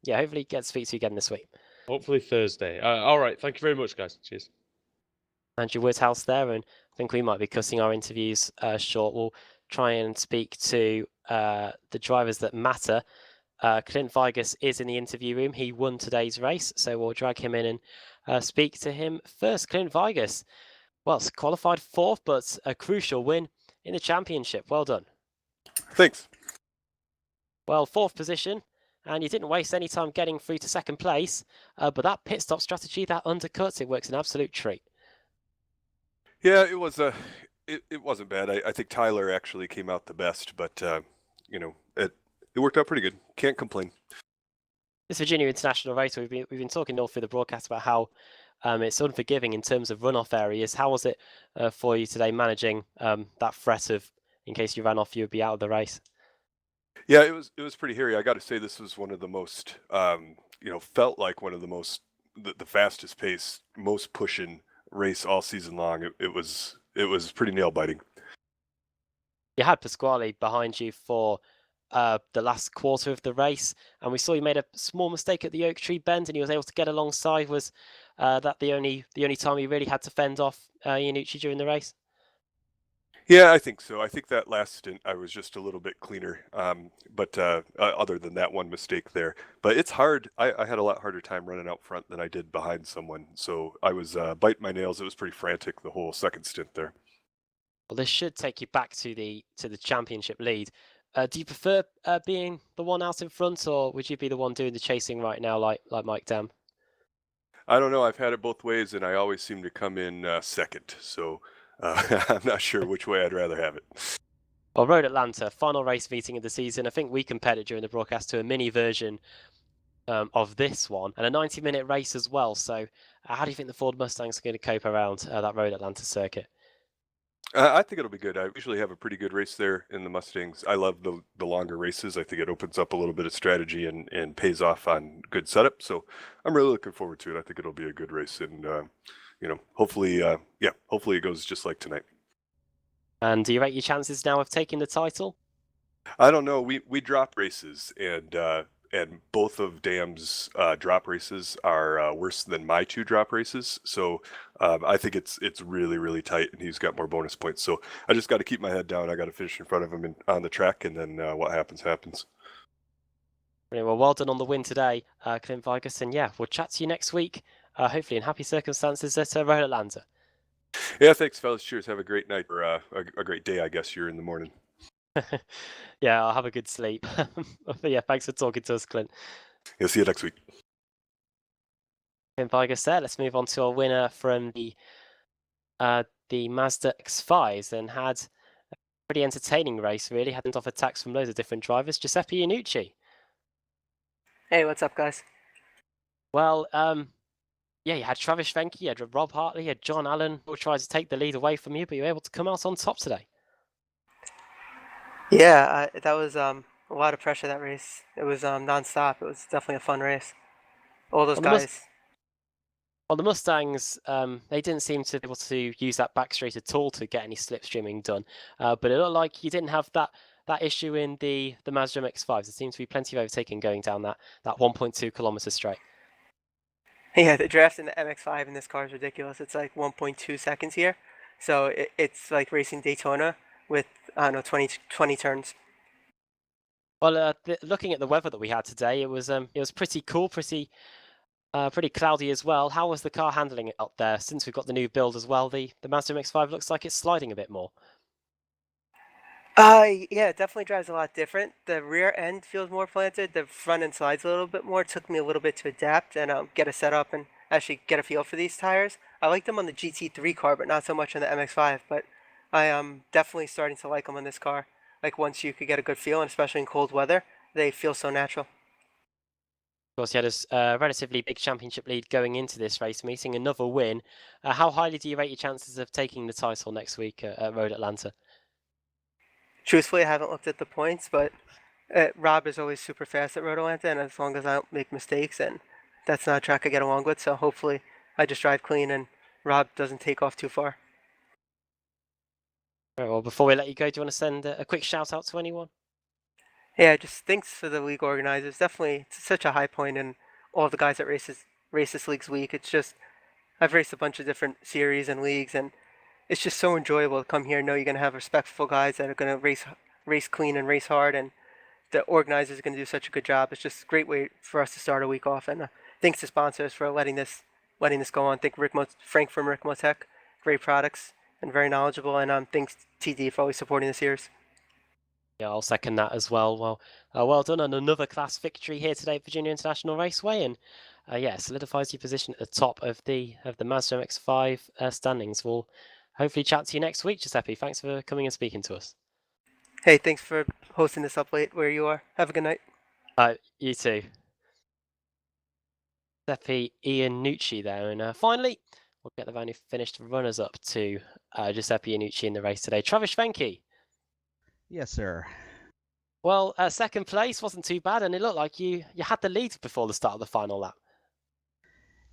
yeah, hopefully get to speak to you again this week. Hopefully Thursday. All right. Thank you very much, guys. Cheers. Andrew Woodhouse there, and I think we might be cutting our interviews short. We'll try and speak to the drivers that matter. Clint Vigas is in the interview room. He won today's race, so we'll drag him in and speak to him first. Clint Vigas, well, qualified 4th, but a crucial win in the championship. Well done. Thanks. Well, 4th position, and you didn't waste any time getting through to 2nd place, but that pit stop strategy, that undercut, it works an absolute treat. Yeah, it was it wasn't bad. I think Tyler actually came out the best, but you know, it worked out pretty good. Can't complain. This Virginia International race, we've been talking all through the broadcast about how it's unforgiving in terms of runoff areas. How was it for you today, managing that threat of, in case you ran off, you would be out of the race? Yeah, it was pretty hairy. I got to say, this was one of the most felt like one of the most the fastest pace, most pushing race all season long. It was pretty nail biting. You had Pasquale behind you for the last quarter of the race, and we saw you made a small mistake at the Oak Tree Bend, and he was able to get alongside. Was that the only time you really had to fend off Iannucci during the race? Yeah, I think so. I think that last stint I was just a little bit cleaner, but other than that one mistake there. But it's hard. I had a lot harder time running out front than I did behind someone. So I was biting my nails. It was pretty frantic the whole second stint there. Well, this should take you back to the championship lead. Do you prefer being the one out in front, or would you be the one doing the chasing right now, like Mike Dam? I don't know. I've had it both ways, and I always seem to come in second. So I'm not sure which way I'd rather have it. Well, Road Atlanta, final race meeting of the season. I think we compared it during the broadcast to a mini version of this one, and a 90-minute race as well. So how do you think the Ford Mustangs are going to cope around that Road Atlanta circuit? I think it'll be good. I usually have a pretty good race there in the Mustangs. I love the longer races. I think it opens up a little bit of strategy and pays off on good setup. So I'm really looking forward to it. I think it'll be a good race, and hopefully it goes just like tonight. And do you rate your chances now of taking the title? I don't know. We drop races, and both of Dam's drop races are worse than my 2 drop races. So I think it's really, really tight, and he's got more bonus points. So I just got to keep my head down. I got to finish in front of him on the track, and then what happens, happens. Brilliant. Well done on the win today, Clint Vigas. And yeah, we'll chat to you next week, hopefully in happy circumstances at Road Atlanta. Yeah, thanks, fellas. Cheers. Have a great night, or a great day, I guess you're in the morning. Yeah, I'll have a good sleep. But yeah, thanks for talking to us, Clint. Yeah, see you next week. In Vegas there, let's move on to our winner from the Mazda X5s, and had a pretty entertaining race, really. Had off attacks from loads of different drivers. Giuseppe Iannucci. Hey, what's up, guys? Well, yeah, you had Travis Venke, you had Rob Hartley, you had John Allen, who tried to take the lead away from you, but you were able to come out on top today. Yeah, that was a lot of pressure, that race. It was non-stop. It was definitely a fun race. All those guys. Well, the Mustangs, they didn't seem to be able to use that back straight at all to get any slipstreaming done. But it looked like you didn't have that issue in the Mazda MX-5s. There seemed to be plenty of overtaking going down that 1.2 kilometer straight. Yeah, the draft in the MX-5 in this car is ridiculous. It's like 1.2 seconds here. So it's like racing Daytona with, I don't know, 20 turns. Well, looking at the weather that we had today, it was pretty cool, pretty cloudy as well. How was the car handling it up there? Since we've got the new build as well, the Mazda MX-5 looks like it's sliding a bit more. Yeah, it definitely drives a lot different. The rear end feels more planted. The front end slides a little bit more. It took me a little bit to adapt and get a setup and actually get a feel for these tires. I like them on the GT3 car, but not so much on the MX-5. But I am definitely starting to like them on this car. Like once you could get a good feel, and especially in cold weather, they feel so natural. Of course, you had a relatively big championship lead going into this race meeting, another win. How highly do you rate your chances of taking the title next week at Road Atlanta? Truthfully, I haven't looked at the points, but Rob is always super fast at Road Atlanta, and as long as I don't make mistakes, and that's not a track I get along with, so hopefully I just drive clean and Rob doesn't take off too far. Right, well, before we let you go, do you want to send a quick shout out to anyone? Yeah, just thanks for the league organizers. Definitely, it's such a high point, and all the guys that race this league's week. It's just I've raced a bunch of different series and leagues, and it's just so enjoyable to come here and know you're gonna have respectful guys that are gonna race clean and race hard, and the organizers are gonna do such a good job. It's just a great way for us to start a week off, and thanks to sponsors for letting this go on. Thank Frank from Ricmotech, great products and very knowledgeable, and thanks TD for always supporting the series. Yeah, I'll second that as well. Well, well done on another class victory here today at Virginia International Raceway, and yeah, solidifies your position at the top of the Mazda MX-5 standings. We'll hopefully chat to you next week, Giuseppe. Thanks for coming and speaking to us. Hey, thanks for hosting this up late where you are. Have a good night. You too. Giuseppe Iannucci there, and finally, we'll get the van who finished runners-up to Giuseppe Iannucci in the race today. Travis Venke. Yes, sir. Well, second place wasn't too bad, and it looked like you had the lead before the start of the final lap.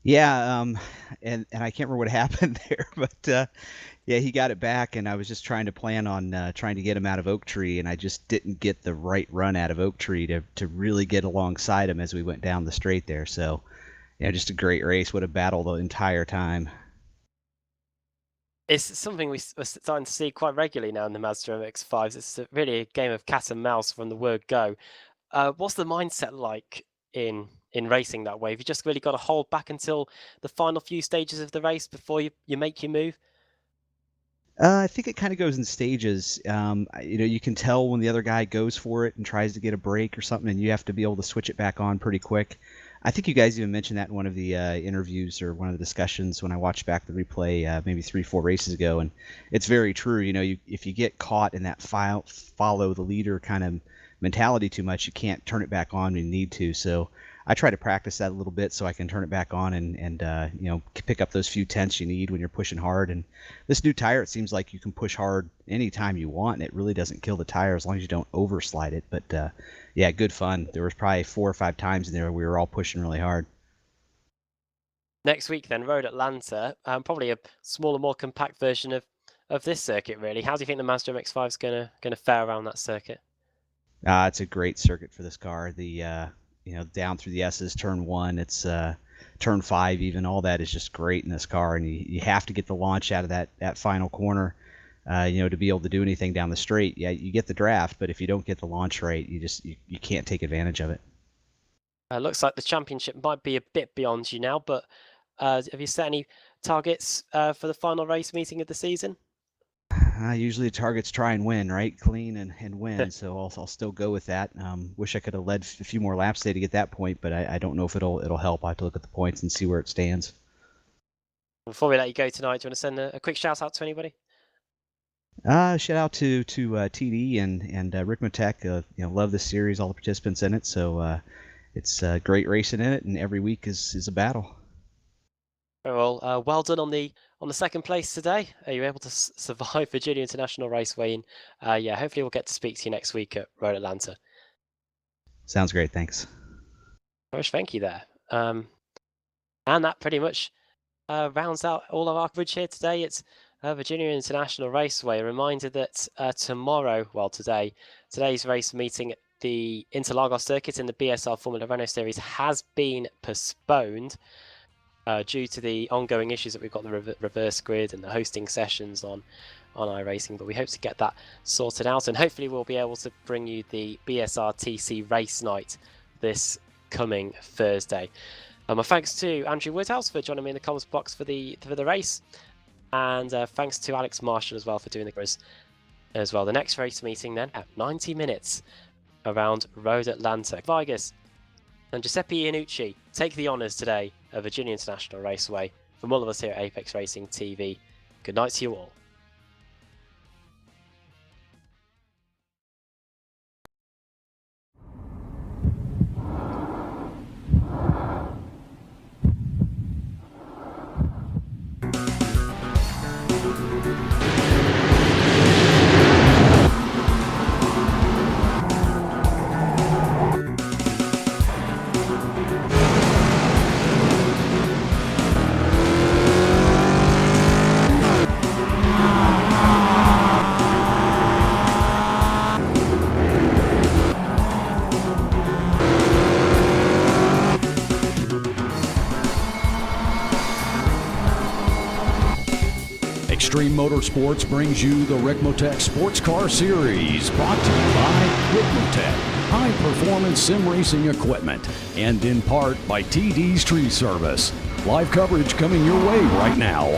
Yeah, and I can't remember what happened there, but yeah, he got it back, and I was just trying to plan on trying to get him out of Oak Tree, and I just didn't get the right run out of Oak Tree to really get alongside him as we went down the straight there. So, yeah, just a great race. What a battle the entire time. It's something we're starting to see quite regularly now in the Mazda MX-5s. It's really a game of cat and mouse from the word go. What's the mindset like in racing that way? Have you just really got to hold back until the final few stages of the race before you make your move? I think it kind of goes in stages. You can tell when the other guy goes for it and tries to get a break or something, and you have to be able to switch it back on pretty quick. I think you guys even mentioned that in one of the interviews or one of the discussions when I watched back the replay maybe 3-4 races ago, and it's very true. If you get caught in that follow the leader kind of mentality too much, you can't turn it back on when you need to. So I try to practice that a little bit so I can turn it back on and pick up those few tenths you need when you're pushing hard. And this new tire, it seems like you can push hard anytime you want, and it really doesn't kill the tire as long as you don't overslide it. But yeah, good fun. There was probably 4 or 5 times in there we were all pushing really hard. Next week then, Road Atlanta, probably a smaller, more compact version of this circuit, really. How do you think the Mazda MX-5 is gonna fare around that circuit? It's a great circuit for this car. The down through the S's, turn 1, it's turn 5 even, all that is just great in this car, and you have to get the launch out of that final corner to be able to do anything down the straight. Yeah, you get the draft, but if you don't get the launch right, you can't take advantage of it. Looks like the championship might be a bit beyond you now, but have you set any targets for the final race meeting of the season? Usually the targets try and win, right? Clean and win. So I'll still go with that. Wish I could have led a few more laps today to get that point, but I don't know if it'll help. I have to look at the points and see where it stands. Before we let you go tonight, do you want to send a quick shout out to anybody? Shout out to TD and Ricmotech. Love this series, all the participants in it. So it's great racing in it, and every week is a battle. Very well. Well done on the second place today. You were able to survive Virginia International Raceway, and yeah, hopefully we'll get to speak to you next week at Road Atlanta. Sounds great. Thanks. Very much, thank you there. And that pretty much rounds out all of our coverage here today. It's Virginia International Raceway. A reminder that today's race meeting at the Interlagos circuit in the BSR Formula Renault Series has been postponed due to the ongoing issues that we've got, the reverse grid and the hosting sessions on iRacing. But we hope to get that sorted out, and hopefully we'll be able to bring you the BSR TC race night this coming Thursday. My thanks to Andrew Woodhouse for joining me in the comments box for the race, and thanks to Alex Marshall as well for doing the quiz as well. The next race meeting then at 90 minutes around Road Atlanta. Vargas and Giuseppe Iannucci take the honours today of Virginia International Raceway. From all of us here at Apex Racing TV, good night to you all. Extreme Motorsports brings you the Ricmotech Sportscar Series, brought to you by Ricmotech, high-performance sim racing equipment, and in part by TD's Tree Service. Live coverage coming your way right now.